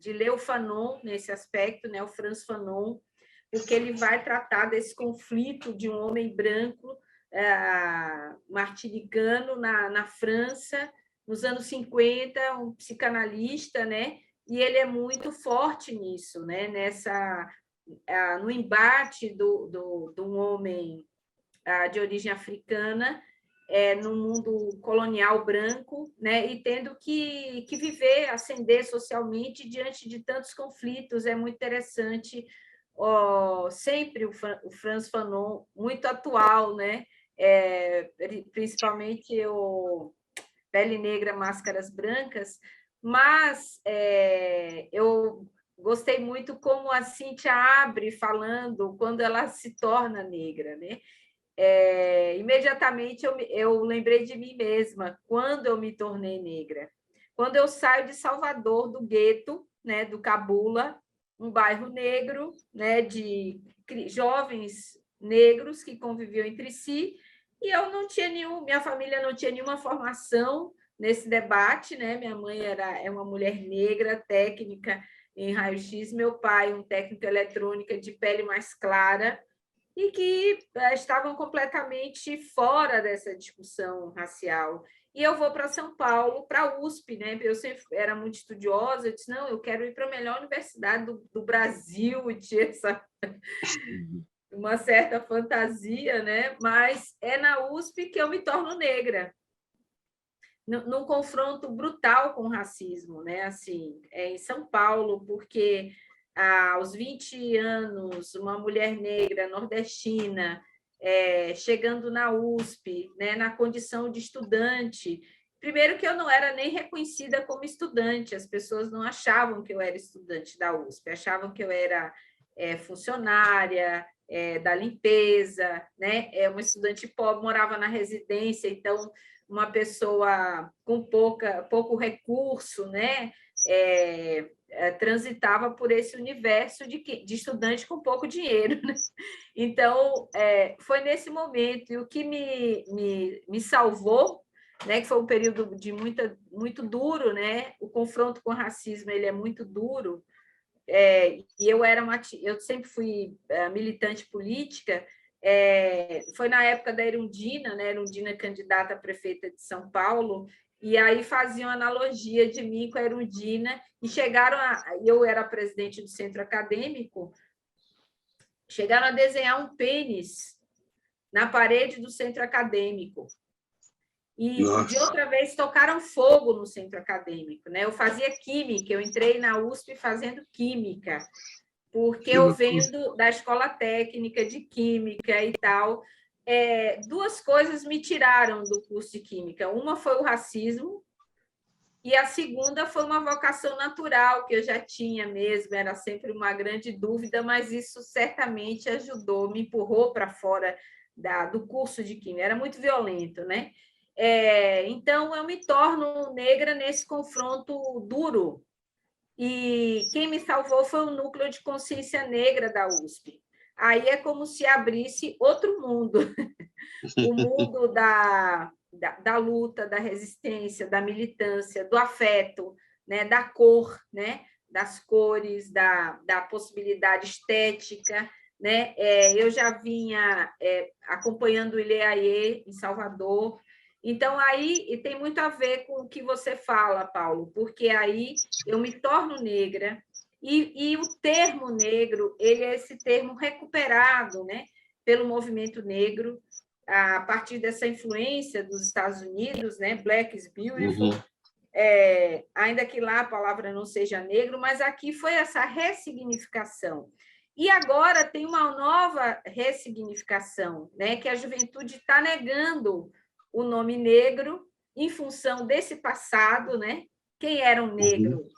[SPEAKER 2] ler o Fanon nesse aspecto, né? O Frantz Fanon, porque ele vai tratar desse conflito de um homem branco martinicano na França, nos anos 50, um psicanalista, né? E ele é muito forte nisso, né? No embate do um homem de origem africana no mundo colonial branco, né? E tendo que viver, ascender socialmente diante de tantos conflitos. É muito interessante, sempre o Frantz Fanon, muito atual, né? Principalmente o Pele Negra, Máscaras Brancas, mas eu gostei muito como a Cíntia abre falando quando ela se torna negra, né? Imediatamente eu lembrei de mim mesma quando eu me tornei negra. Quando eu saio de Salvador, do gueto, né, do Cabula, um bairro negro, né, de jovens negros que conviviam entre si, e eu não tinha minha família não tinha nenhuma formação nesse debate, né? Minha mãe é uma mulher negra, técnica em raio-x, meu pai um técnico em eletrônica de pele mais clara, e que estavam completamente fora dessa discussão racial. E eu vou para São Paulo, para a USP, né? Eu sempre era muito estudiosa, eu disse, não, eu quero ir para a melhor universidade do Brasil, e tinha uma certa fantasia, né? Mas é na USP que eu me torno negra, num confronto brutal com o racismo, né? Assim, em São Paulo, porque aos 20 anos, uma mulher negra nordestina, chegando na USP, né, na condição de estudante. Primeiro que eu não era nem reconhecida como estudante, as pessoas não achavam que eu era estudante da USP, achavam que eu era funcionária da limpeza, né? Uma estudante pobre, morava na residência, então uma pessoa com pouco recurso, né? Transitava por esse universo de estudante com pouco dinheiro, né? Então, foi nesse momento, e o que me salvou, né, que foi um período de muito duro, né? O confronto com o racismo ele é muito duro, e eu sempre fui militante política. Foi na época da Erundina, né? Erundina candidata a prefeita de São Paulo, e aí faziam analogia de mim com a Erundina, e eu era presidente do centro acadêmico, chegaram a desenhar um pênis na parede do centro acadêmico. E, de outra vez, tocaram fogo no centro acadêmico, né? Eu fazia química, eu entrei na USP fazendo química, porque eu venho da escola técnica de química e tal. Duas coisas me tiraram do curso de química. Uma foi o racismo, e a segunda foi uma vocação natural, que eu já tinha mesmo, era sempre uma grande dúvida, mas isso certamente ajudou, me empurrou para fora do curso de química. Era muito violento, né? Então, eu me torno negra nesse confronto duro. E quem me salvou foi o Núcleo de Consciência Negra da USP. Aí é como se abrisse outro mundo, o mundo da luta, da resistência, da militância, do afeto, né? Da cor, né? Das cores, da possibilidade estética, né? Eu já vinha acompanhando o Ileaê em Salvador. Então, aí tem muito a ver com o que você fala, Paulo, porque aí eu me torno negra, e o termo negro, ele é esse termo recuperado, né, pelo movimento negro, a partir dessa influência dos Estados Unidos, né, Black is Beautiful, ainda que lá a palavra não seja negro, mas aqui foi essa ressignificação. E agora tem uma nova ressignificação, né, que a juventude está negando o nome negro em função desse passado, né? Quem era um negro?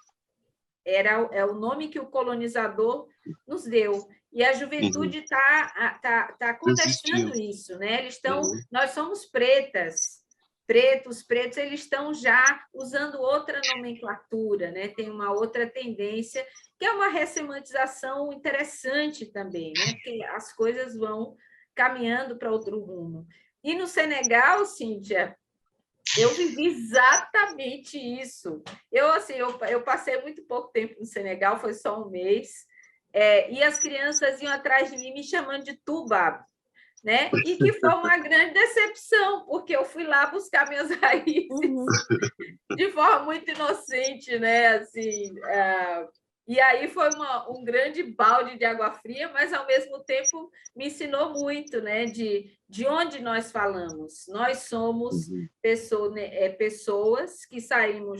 [SPEAKER 2] É o nome que o colonizador nos deu. E a juventude está contestando isso, né? Nós somos pretas, pretos, eles estão já usando outra nomenclatura, né? Tem uma outra tendência, que é uma ressemantização interessante também, né? Porque as coisas vão caminhando para outro rumo. E no Senegal, Cíntia, eu vivi exatamente isso. Eu passei muito pouco tempo no Senegal, foi só um mês, e as crianças iam atrás de mim me chamando de Tuba, né? E que foi uma grande decepção, porque eu fui lá buscar minhas raízes de forma muito inocente, né? Assim, e aí foi um grande balde de água fria, mas, ao mesmo tempo, me ensinou muito, né? De onde nós falamos. Nós somos pessoas que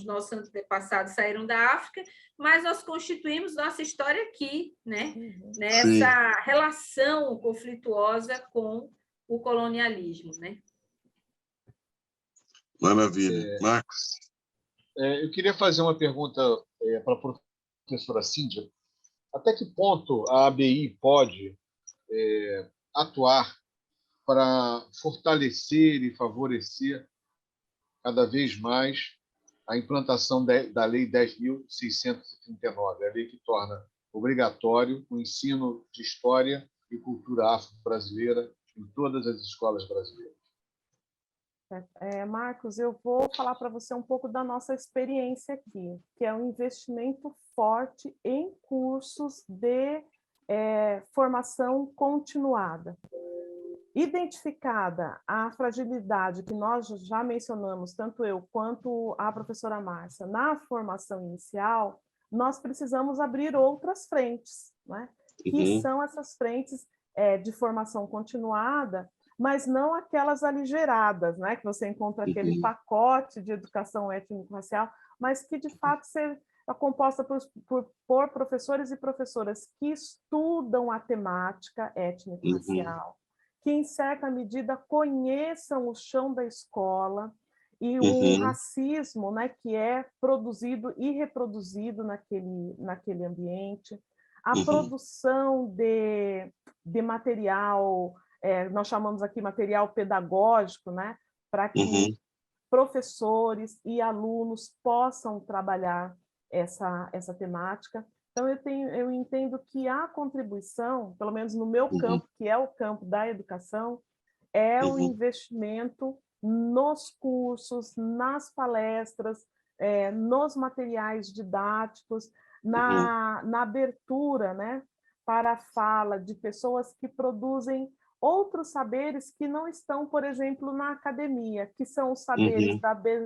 [SPEAKER 2] nossos antepassados saíram da África, mas nós constituímos nossa história aqui, né? Nessa relação conflituosa com o colonialismo, né?
[SPEAKER 4] Maravilha. Marcos?
[SPEAKER 1] Eu queria fazer uma pergunta para a professora Cíntia. Até que ponto a ABI pode atuar para fortalecer e favorecer cada vez mais a implantação da Lei 10.639, a lei que torna obrigatório o ensino de história e cultura afro-brasileira em todas as escolas brasileiras?
[SPEAKER 3] Marcos, eu vou falar para você um pouco da nossa experiência aqui, que é um investimento forte em cursos de formação continuada. Identificada a fragilidade que nós já mencionamos, tanto eu quanto a professora Márcia, na formação inicial, nós precisamos abrir outras frentes, né? Que são essas frentes de formação continuada, mas não aquelas aligeradas, né? Que você encontra aquele pacote de educação étnico-racial, mas que, de fato, é composta por professores e professoras que estudam a temática étnico-racial, que, em certa medida, conheçam o chão da escola e o racismo, né, que é produzido e reproduzido naquele ambiente, a produção de material, nós chamamos aqui material pedagógico, né, para que professores e alunos possam trabalhar essa temática. Então, eu entendo que a contribuição, pelo menos no meu campo, que é o campo da educação, é o investimento nos cursos, nas palestras, nos materiais didáticos, na abertura, né, para a fala de pessoas que produzem outros saberes que não estão, por exemplo, na academia, que são os saberes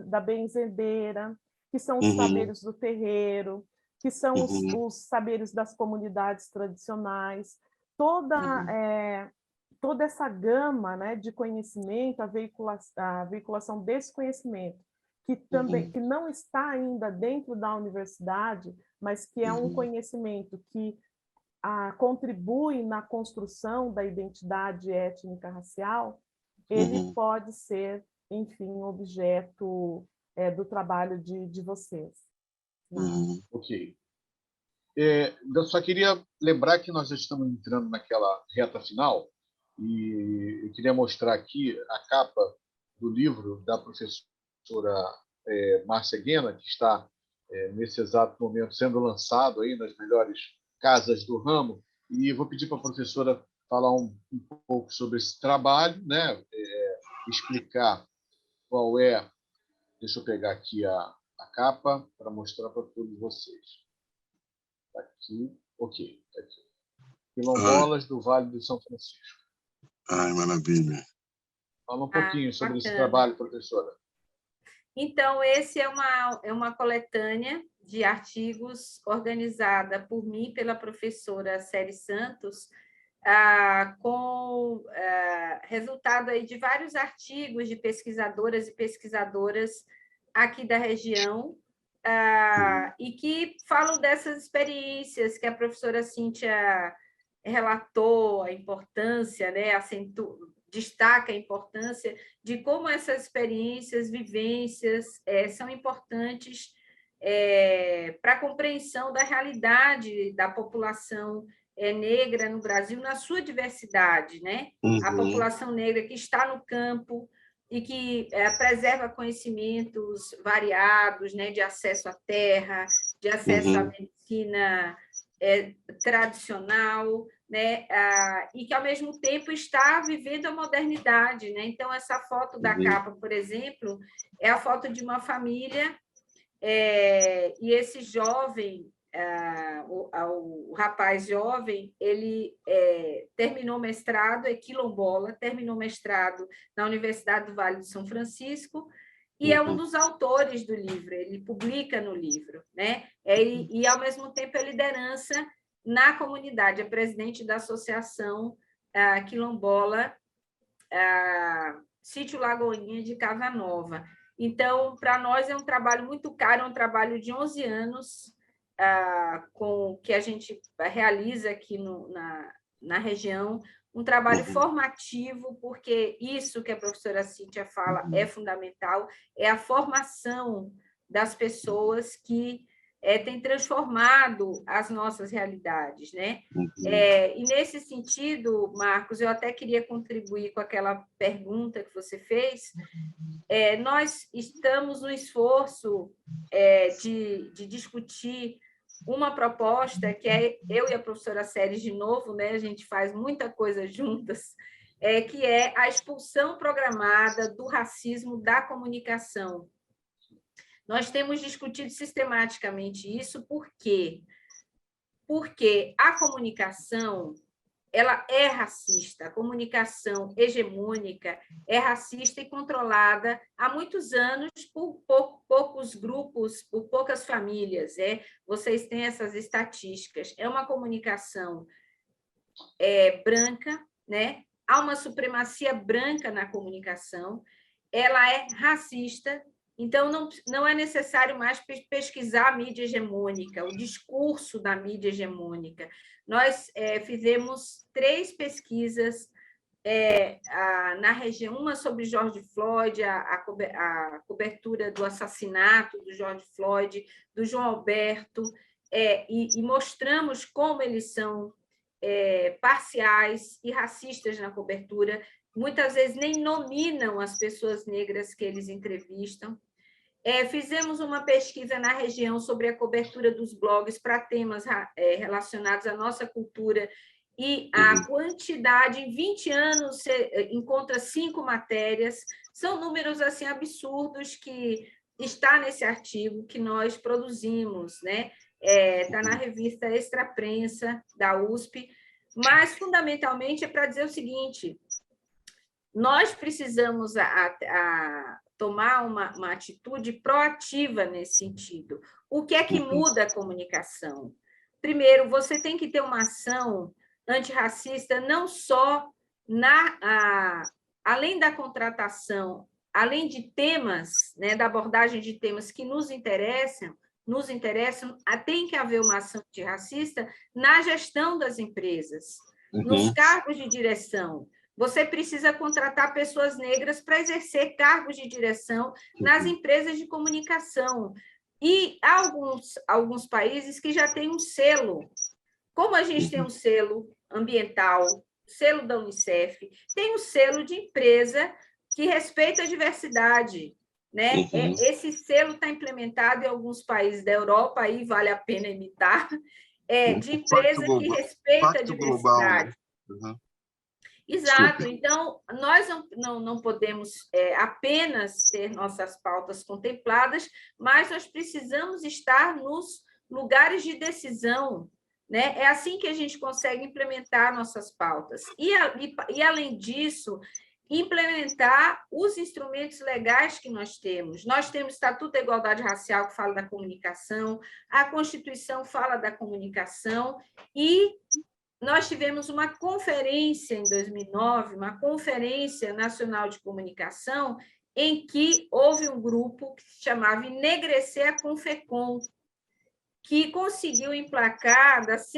[SPEAKER 3] da benzedeira, que são os saberes do terreiro, que são os saberes das comunidades tradicionais, toda essa gama, né, de conhecimento, a veiculação desse conhecimento, que também que não está ainda dentro da universidade, mas que é um conhecimento que contribui na construção da identidade étnica racial, ele pode ser, enfim, objeto do trabalho de vocês.
[SPEAKER 1] Ok. Eu só queria lembrar que nós já estamos entrando naquela reta final e eu queria mostrar aqui a capa do livro da professora Márcia Guena, que está nesse exato momento sendo lançado aí nas melhores casas do ramo, e vou pedir para a professora falar um pouco sobre esse trabalho, né? Explicar qual é. Deixa eu pegar aqui a capa para mostrar para todos vocês. Está aqui, ok. Tá aqui. Quilombolas do Vale do São Francisco.
[SPEAKER 4] Ai, maravilha.
[SPEAKER 1] Fala um pouquinho sobre
[SPEAKER 2] bacana.
[SPEAKER 1] Esse trabalho, professora.
[SPEAKER 2] Então, esse é uma coletânea de artigos organizada por mim, pela professora Célia Santos, com resultado aí de vários artigos de pesquisadoras e pesquisadoras aqui da região, e que falam dessas experiências que a professora Cíntia relatou, a importância, né, destaca a importância de como essas experiências, vivências são importantes para a compreensão da realidade da população negra no Brasil, na sua diversidade, né? A população negra que está no campo e que preserva conhecimentos variados, né, de acesso à terra, de acesso à medicina tradicional, né, e que, ao mesmo tempo, está vivendo a modernidade, né? Então, essa foto da capa, por exemplo, é a foto de uma família, e esse jovem, o rapaz jovem, ele terminou mestrado, é quilombola, terminou mestrado na Universidade do Vale do São Francisco, e é um dos autores do livro, ele publica no livro, né? E, ao mesmo tempo, é liderança na comunidade, é presidente da Associação Quilombola Sítio Lagoinha de Casa Nova. Então, para nós é um trabalho muito caro, é um trabalho de 11 anos, que a gente realiza aqui na região, um trabalho formativo, porque isso que a professora Cíntia fala é fundamental, é a formação das pessoas que têm transformado as nossas realidades, né? E, nesse sentido, Marcos, eu até queria contribuir com aquela pergunta que você fez. Nós estamos no esforço de discutir uma proposta que eu e a professora Séries, de novo, né, a gente faz muita coisa juntas, que é a expulsão programada do racismo da comunicação. Nós temos discutido sistematicamente isso, por quê? Porque a comunicação ela é racista, a comunicação hegemônica é racista e controlada há muitos anos por poucos grupos, por poucas famílias. Vocês têm essas estatísticas. É uma comunicação branca, né? Há uma supremacia branca na comunicação, ela é racista Então, não é necessário mais pesquisar a mídia hegemônica, o discurso da mídia hegemônica. Nós fizemos 3 pesquisas na região, uma sobre George Floyd, a cobertura do assassinato do George Floyd, do João Alberto, e mostramos como eles são parciais e racistas na cobertura, muitas vezes nem nominam as pessoas negras que eles entrevistam. Fizemos uma pesquisa na região sobre a cobertura dos blogs para temas relacionados à nossa cultura, e a quantidade, em 20 anos, você encontra 5 matérias. São números assim absurdos que está nesse artigo que nós produzimos, né? Está na revista Extra Prensa, da USP, mas, fundamentalmente, é para dizer o seguinte: nós precisamos tomar uma atitude proativa nesse sentido. O que é que muda a comunicação? Primeiro, você tem que ter uma ação antirracista não só além da contratação, além de temas, né, da abordagem de temas que nos interessam, tem que haver uma ação antirracista na gestão das empresas, nos cargos de direção. Você precisa contratar pessoas negras para exercer cargos de direção nas empresas de comunicação. E há alguns países que já têm um selo. Como a gente tem um selo ambiental, selo da Unicef, tem um selo de empresa que respeita a diversidade, né? Esse selo está implementado em alguns países da Europa, aí vale a pena imitar, de empresa que respeita a diversidade.
[SPEAKER 4] Global, né?
[SPEAKER 2] Exato. Então, nós não podemos apenas ter nossas pautas contempladas, mas nós precisamos estar nos lugares de decisão, né? É assim que a gente consegue implementar nossas pautas. E além disso, implementar os instrumentos legais que nós temos. Nós temos o Estatuto da Igualdade Racial, que fala da comunicação, a Constituição fala da comunicação, e nós tivemos uma conferência em 2009, uma Conferência Nacional de Comunicação, em que houve um grupo que se chamava Enegrecer a Confecom, que conseguiu emplacar, das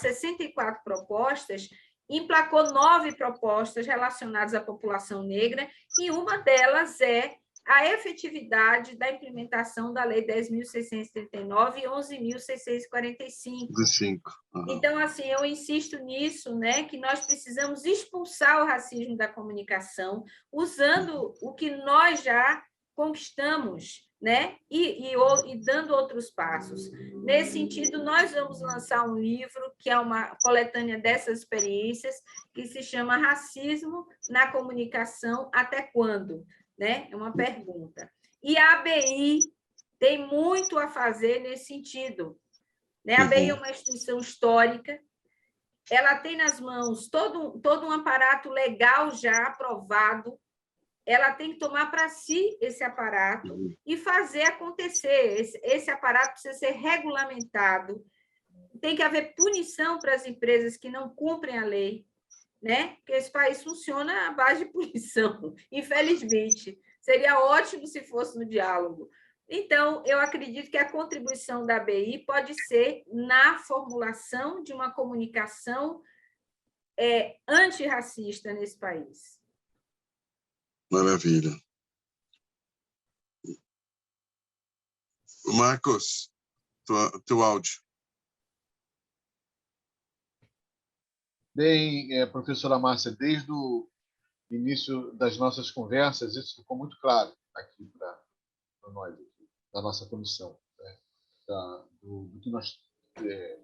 [SPEAKER 2] 64 propostas, emplacou 9 propostas relacionadas à população negra, e uma delas é a efetividade da implementação da Lei 10.639 e 11.645. Então, assim, eu insisto nisso, né, que nós precisamos expulsar o racismo da comunicação, usando o que nós já conquistamos, né, e dando outros passos. Nesse sentido, nós vamos lançar um livro, que é uma coletânea dessas experiências, que se chama Racismo na Comunicação, Até Quando? Né? É uma pergunta. E a ABI tem muito a fazer nesse sentido. Né? A ABI é uma instituição histórica, ela tem nas mãos todo um aparato legal já aprovado, ela tem que tomar para si esse aparato e fazer acontecer. Esse aparato precisa ser regulamentado, tem que haver punição para as empresas que não cumprem a lei, né? Porque esse país funciona à base de punição, infelizmente. Seria ótimo se fosse no diálogo. Então, eu acredito que a contribuição da ABI pode ser na formulação de uma comunicação antirracista nesse país.
[SPEAKER 4] Maravilha. Marcos, teu áudio.
[SPEAKER 1] Bem, professora Márcia, desde o início das nossas conversas, isso ficou muito claro aqui para nós, aqui, da nossa comissão, né? Do que nós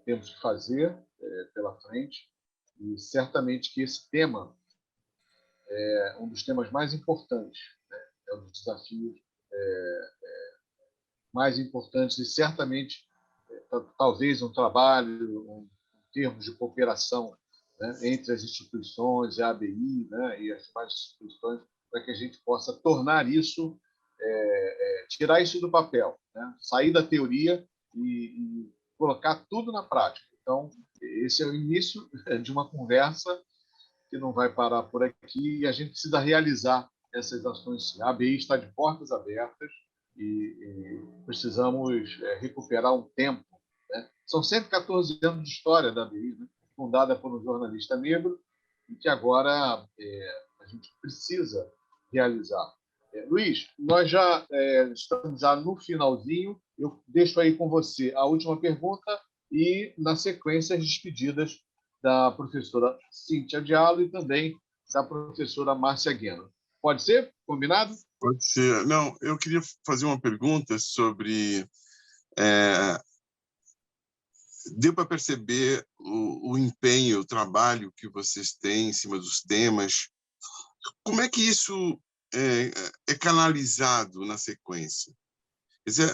[SPEAKER 1] temos que fazer pela frente, e certamente que esse tema é um dos temas mais importantes, né? É um dos desafios mais importantes, e certamente, talvez um trabalho, em termos de cooperação, né, entre as instituições, a ABI, né, e as demais instituições, para que a gente possa tornar isso, tirar isso do papel, né, sair da teoria e colocar tudo na prática. Então, esse é o início de uma conversa que não vai parar por aqui, e a gente precisa realizar essas ações sim. A ABI está de portas abertas e precisamos recuperar um tempo, né? São 114 anos de história da ABI, né? Fundada por um jornalista negro e que agora a gente precisa realizar. Luiz, nós já estamos já no finalzinho. Eu deixo aí com você a última pergunta e, na sequência, as despedidas da professora Cíntia Diallo e também da professora Márcia Guena. Pode ser? Combinado?
[SPEAKER 4] Pode ser. Não, eu queria fazer uma pergunta sobre... deu para perceber o empenho, o trabalho que vocês têm em cima dos temas. Como é que isso é canalizado na sequência? Quer dizer,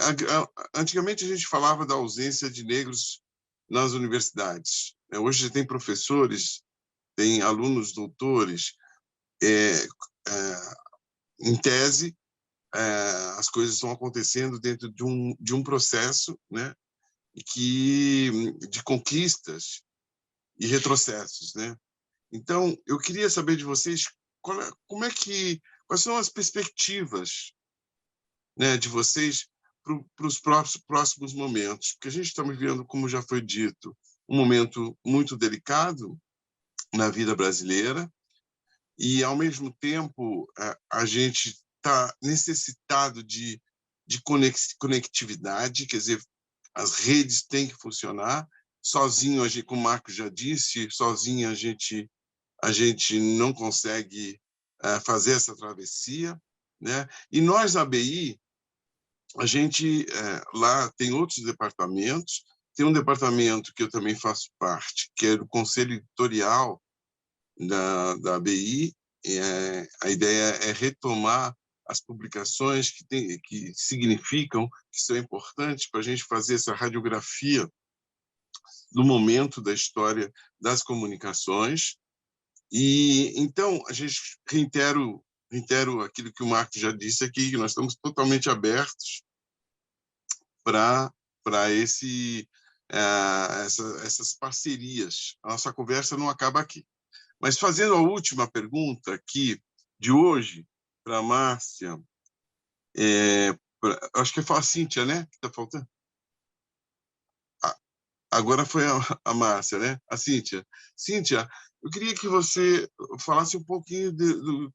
[SPEAKER 4] antigamente a gente falava da ausência de negros nas universidades. Hoje tem professores, tem alunos doutores. Em tese, as coisas estão acontecendo dentro de um processo, né, de conquistas e retrocessos, né? Então, eu queria saber de vocês quais são as perspectivas, né, de vocês para os próximos momentos, porque a gente está vivendo, como já foi dito, um momento muito delicado na vida brasileira e, ao mesmo tempo, a gente está necessitado de conectividade, quer dizer, as redes têm que funcionar. Sozinho, como o Marcos já disse, sozinho a gente não consegue fazer essa travessia, né? E nós, a ABI, a gente lá tem outros departamentos, tem um departamento que eu também faço parte, que é o Conselho Editorial da ABI. A ideia é retomar as publicações que significam, que são importantes para a gente fazer essa radiografia do momento da história das comunicações. E então a gente reitero aquilo que o Marcos já disse aqui, que nós estamos totalmente abertos para essas parcerias. A nossa conversa não acaba aqui. Mas fazendo a última pergunta aqui de hoje para a Márcia, acho que é a Cíntia, né, que está faltando? Agora foi a Márcia, né? A Cíntia. Cíntia, eu queria que você falasse um pouquinho do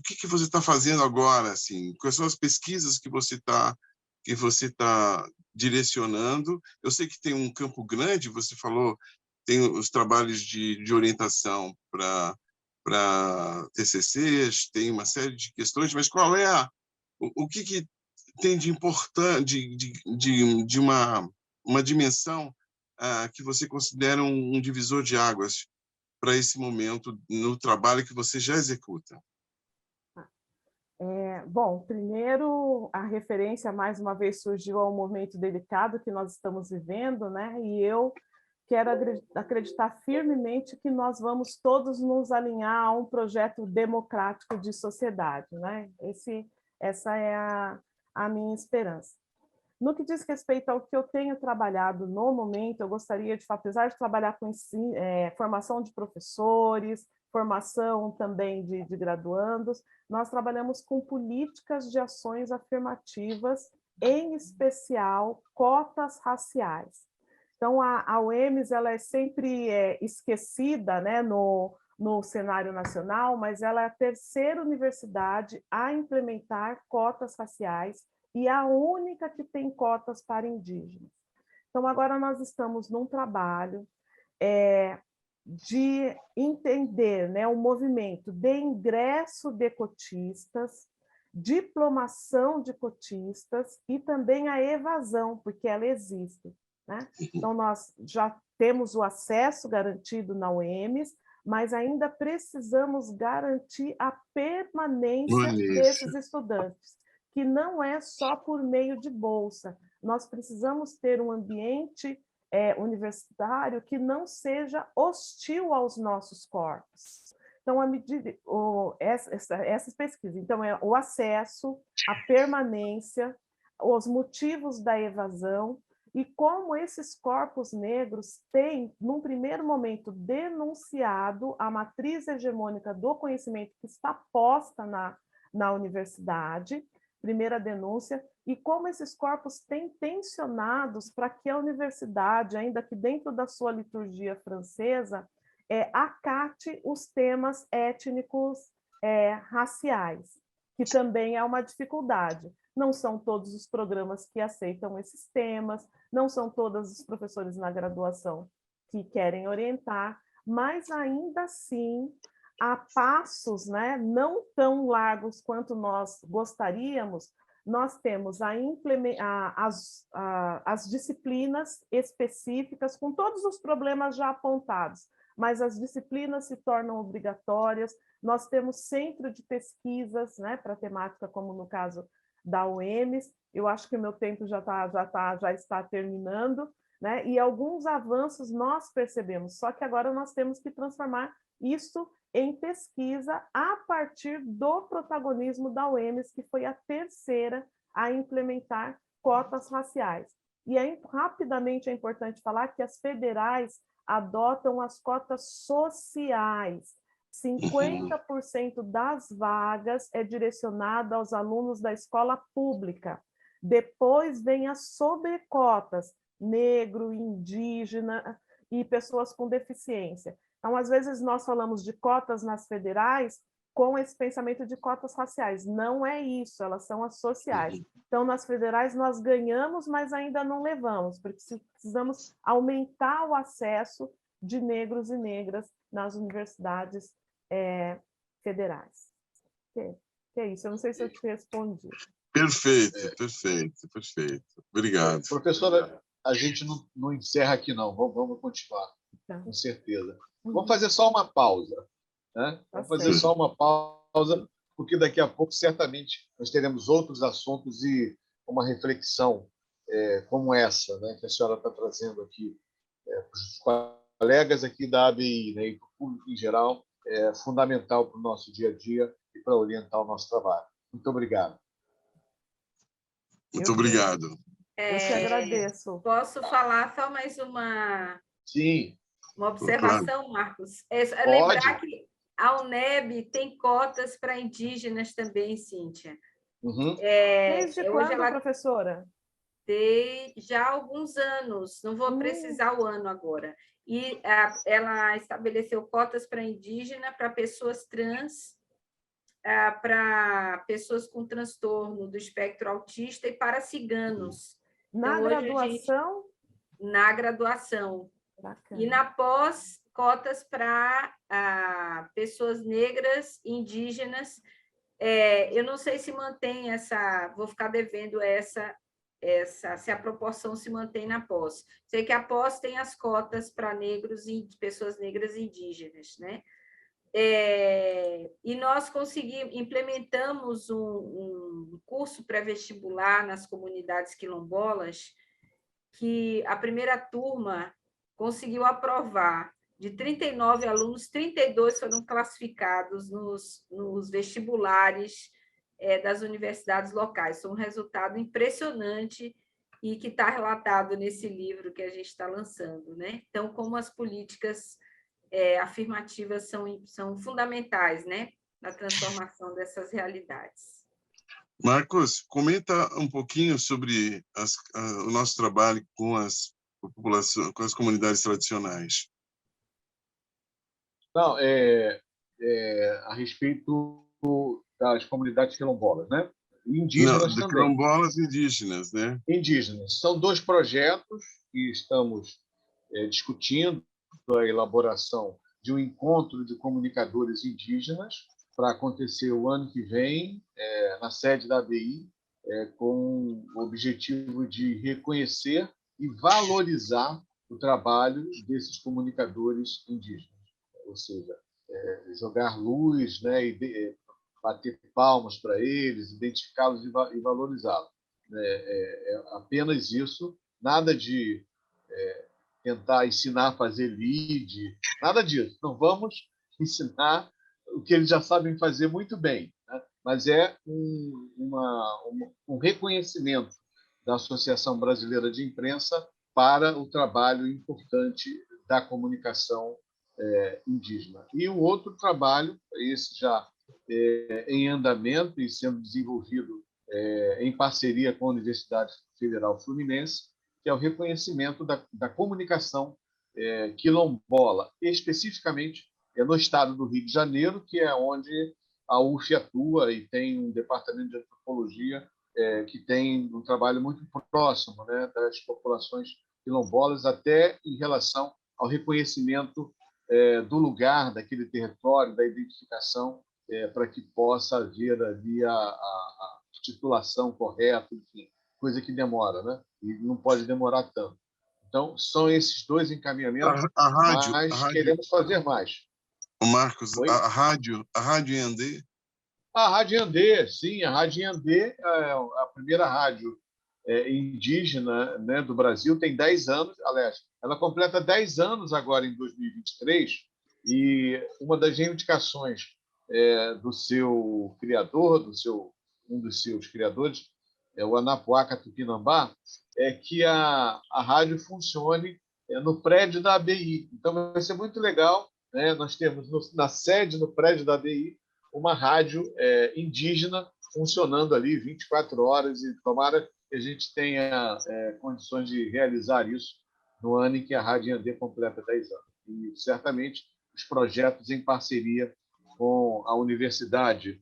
[SPEAKER 4] que você está fazendo agora, assim, quais são as pesquisas que você está direcionando. Eu sei que tem um campo grande, você falou, tem os trabalhos de orientação para TCCs, tem uma série de questões, mas qual é o que tem de importante, de uma dimensão que você considera um divisor de águas para esse momento no trabalho que você já executa?
[SPEAKER 3] Bom, primeiro, a referência, mais uma vez, surgiu ao momento delicado que nós estamos vivendo, né? E eu quero acreditar firmemente que nós vamos todos nos alinhar a um projeto democrático de sociedade, né? Essa é a minha esperança. No que diz respeito ao que eu tenho trabalhado no momento, eu gostaria de, apesar de trabalhar com formação de professores, formação também de graduandos, nós trabalhamos com políticas de ações afirmativas, em especial cotas raciais. Então, a UEMS ela é sempre esquecida, né, no cenário nacional, mas ela é a terceira universidade a implementar cotas raciais e a única que tem cotas para indígenas. Então, agora nós estamos num trabalho de entender, né, o movimento de ingresso de cotistas, diplomação de cotistas e também a evasão, porque ela existe, né? Então, nós já temos o acesso garantido na UEMS, mas ainda precisamos garantir a permanência desses estudantes, que não é só por meio de bolsa. Nós precisamos ter um ambiente universitário que não seja hostil aos nossos corpos. Então, essas pesquisas, então, é o acesso, a permanência, os motivos da evasão e como esses corpos negros têm, num primeiro momento, denunciado a matriz hegemônica do conhecimento que está posta na universidade, primeira denúncia, e como esses corpos têm tensionados para que a universidade, ainda que dentro da sua liturgia francesa, acate os temas étnicos raciais, que também é uma dificuldade. Não são todos os programas que aceitam esses temas, não são todos os professores na graduação que querem orientar, mas ainda assim, a passos, né, não tão largos quanto nós gostaríamos, nós temos as disciplinas específicas, com todos os problemas já apontados, mas as disciplinas se tornam obrigatórias. Nós temos centro de pesquisas, né, para temática, como no caso da UEMS. Eu acho que o meu tempo já está terminando, né? E alguns avanços nós percebemos, só que agora nós temos que transformar isso em pesquisa a partir do protagonismo da UEMS, que foi a terceira a implementar cotas raciais. E rapidamente é importante falar que as federais adotam as cotas sociais. 50% das vagas é direcionada aos alunos da escola pública. Depois vem as sobrecotas, negro, indígena e pessoas com deficiência. Então, às vezes, nós falamos de cotas nas federais com esse pensamento de cotas raciais. Não é isso, elas são as sociais. Então, nas federais, nós ganhamos, mas ainda não levamos, porque precisamos aumentar o acesso de negros e negras nas universidades federais. Que é isso, eu não sei se eu te respondi.
[SPEAKER 4] Perfeito, perfeito, perfeito. Obrigado.
[SPEAKER 1] Professora, a gente não encerra aqui, não. Vamos continuar,
[SPEAKER 3] Tá.
[SPEAKER 1] com certeza. Vamos fazer só uma pausa, né? Vamos fazer só uma pausa, porque daqui a pouco, certamente, nós teremos outros assuntos e uma reflexão como essa, né, que a senhora está trazendo aqui para os colegas aqui da ABI, né, e para o público em geral, é fundamental para o nosso dia a dia e para orientar o nosso trabalho. Muito obrigado.
[SPEAKER 4] Muito obrigado.
[SPEAKER 3] Eu te agradeço.
[SPEAKER 2] Posso falar só mais uma
[SPEAKER 1] Sim.
[SPEAKER 2] Uma observação, claro. Marcos? Lembrar que a UNEB tem cotas para indígenas também, Cíntia.
[SPEAKER 1] Uhum.
[SPEAKER 3] Desde quando, professora?
[SPEAKER 2] Já há alguns anos, não vou precisar o ano agora. E ela estabeleceu cotas para indígena, para pessoas trans, para pessoas com transtorno do espectro autista e para ciganos.
[SPEAKER 3] Na graduação?
[SPEAKER 2] Na graduação.
[SPEAKER 3] Bacana.
[SPEAKER 2] E na pós, cotas para pessoas negras, indígenas. Eu não sei se mantém vou ficar devendo se a proporção se mantém na pós. Sei que a pós tem as cotas para negros e pessoas negras e indígenas, né? E nós implementamos um curso pré-vestibular nas comunidades quilombolas, que a primeira turma conseguiu aprovar. De 39 alunos, 32 foram classificados nos vestibulares das universidades locais. Foi um resultado impressionante e que está relatado nesse livro que a gente está lançando, né? Então, como as políticas afirmativas são fundamentais, né, na transformação dessas realidades.
[SPEAKER 4] Marcos, comenta um pouquinho sobre o nosso trabalho com com as comunidades tradicionais.
[SPEAKER 1] Não, a respeito das comunidades quilombolas, né? Indígenas também.
[SPEAKER 4] Quilombolas e indígenas, né?
[SPEAKER 1] Indígenas. São dois projetos que estamos discutindo a elaboração de um encontro de comunicadores indígenas para acontecer o ano que vem, na sede da ABI, com o objetivo de reconhecer e valorizar o trabalho desses comunicadores indígenas. Ou seja, jogar luz, né, e bater palmas para eles, identificá-los e valorizá-los. Apenas isso, nada de tentar ensinar a fazer lead, nada disso. Não vamos ensinar o que eles já sabem fazer muito bem, né? Mas é um reconhecimento da Associação Brasileira de Imprensa para o trabalho importante da comunicação indígena. E o outro trabalho, esse já em andamento e sendo desenvolvido em parceria com a Universidade Federal Fluminense, que é o reconhecimento da comunicação quilombola, especificamente no estado do Rio de Janeiro, que é onde a UF atua e tem um departamento de antropologia que tem um trabalho muito próximo, né, das populações quilombolas, até em relação ao reconhecimento do lugar, daquele território, da identificação, para que possa haver ali a titulação correta, enfim, coisa que demora, né? E não pode demorar tanto. Então, são esses dois encaminhamentos, mas queremos fazer mais.
[SPEAKER 4] Marcos, a rádio Iandê?
[SPEAKER 1] A Rádio Iandê, sim, a Rádio Iandê é a primeira rádio indígena, né, do Brasil, tem 10 anos, aliás, ela completa 10 anos agora em 2023, e uma das reivindicações do seu criador, um dos seus criadores, o Anapuaca Tupinambá, é que a rádio funcione no prédio da ABI. Então, vai ser muito legal, né? Nós temos na sede, no prédio da ABI, uma rádio indígena funcionando ali 24 horas, e tomara que a gente tenha condições de realizar isso no ano em que a Rádio Iandê completa 10 anos. E, certamente, os projetos em parceria com a Universidade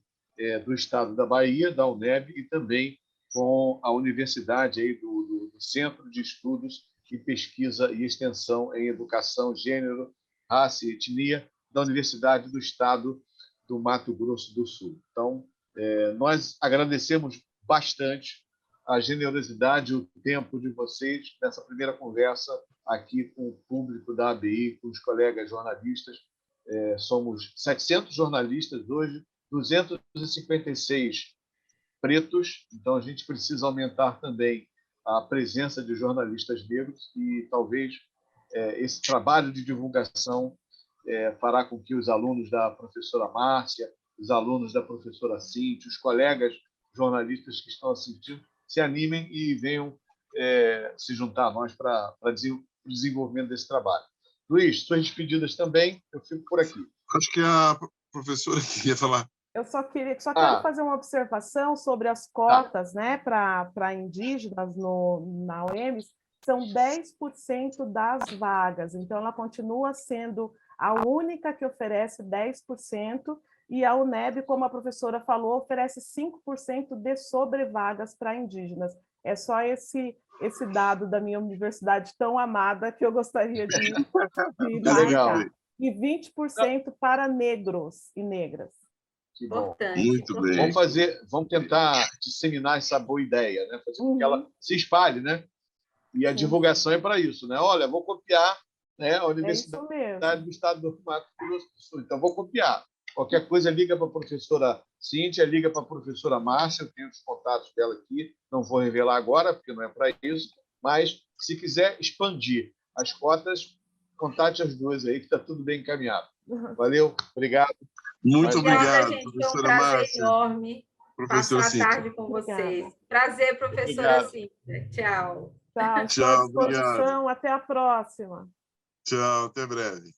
[SPEAKER 1] do Estado da Bahia, da UNEB, e também com a Universidade aí do Centro de Estudos e Pesquisa e Extensão em Educação, Gênero, Raça e Etnia, da Universidade do Estado do Mato Grosso do Sul. Então, nós agradecemos bastante a generosidade e o tempo de vocês nessa primeira conversa aqui com o público da ABI, com os colegas jornalistas. Somos 700 jornalistas hoje, 256 pretos, então a gente precisa aumentar também a presença de jornalistas negros, e talvez esse trabalho de divulgação fará com que os alunos da professora Márcia, os alunos da professora Cíntia, os colegas jornalistas que estão assistindo, se animem e venham se juntar a nós para o desenvolvimento desse trabalho. Luiz, suas despedidas também, eu fico por aqui.
[SPEAKER 4] Acho que a professora queria falar.
[SPEAKER 3] Eu só quero fazer uma observação sobre as cotas, né, para indígenas na UEMS, são 10% das vagas, então ela continua sendo a única que oferece 10%, e a UNEB, como a professora falou, oferece 5% de sobrevagas para indígenas. É só esse dado da minha universidade tão amada que eu gostaria de marcar. E 20% para negros e negras.
[SPEAKER 1] Que bom.
[SPEAKER 4] Muito bem.
[SPEAKER 1] Vamos tentar disseminar essa boa ideia, né? Fazer com que ela se espalhe, né? E a divulgação é para isso, né? Olha, vou copiar, né, a Universidade do Estado do Mato Grosso do Sul, então vou copiar. Qualquer coisa, liga para a professora Cíntia, liga para a professora Márcia, eu tenho os contatos dela aqui, não vou revelar agora, porque não é para isso, mas se quiser expandir as cotas, contate as duas aí, que está tudo bem encaminhado. Valeu, obrigado.
[SPEAKER 4] Muito obrigado,
[SPEAKER 2] gente,
[SPEAKER 4] professora
[SPEAKER 2] Márcia.
[SPEAKER 4] Márcia.
[SPEAKER 2] Foi um prazer enorme passar a tarde com vocês. Prazer, professora Cíntia. Tchau.
[SPEAKER 3] Tchau, estou à disposição. Até a próxima.
[SPEAKER 4] Tchau, até breve.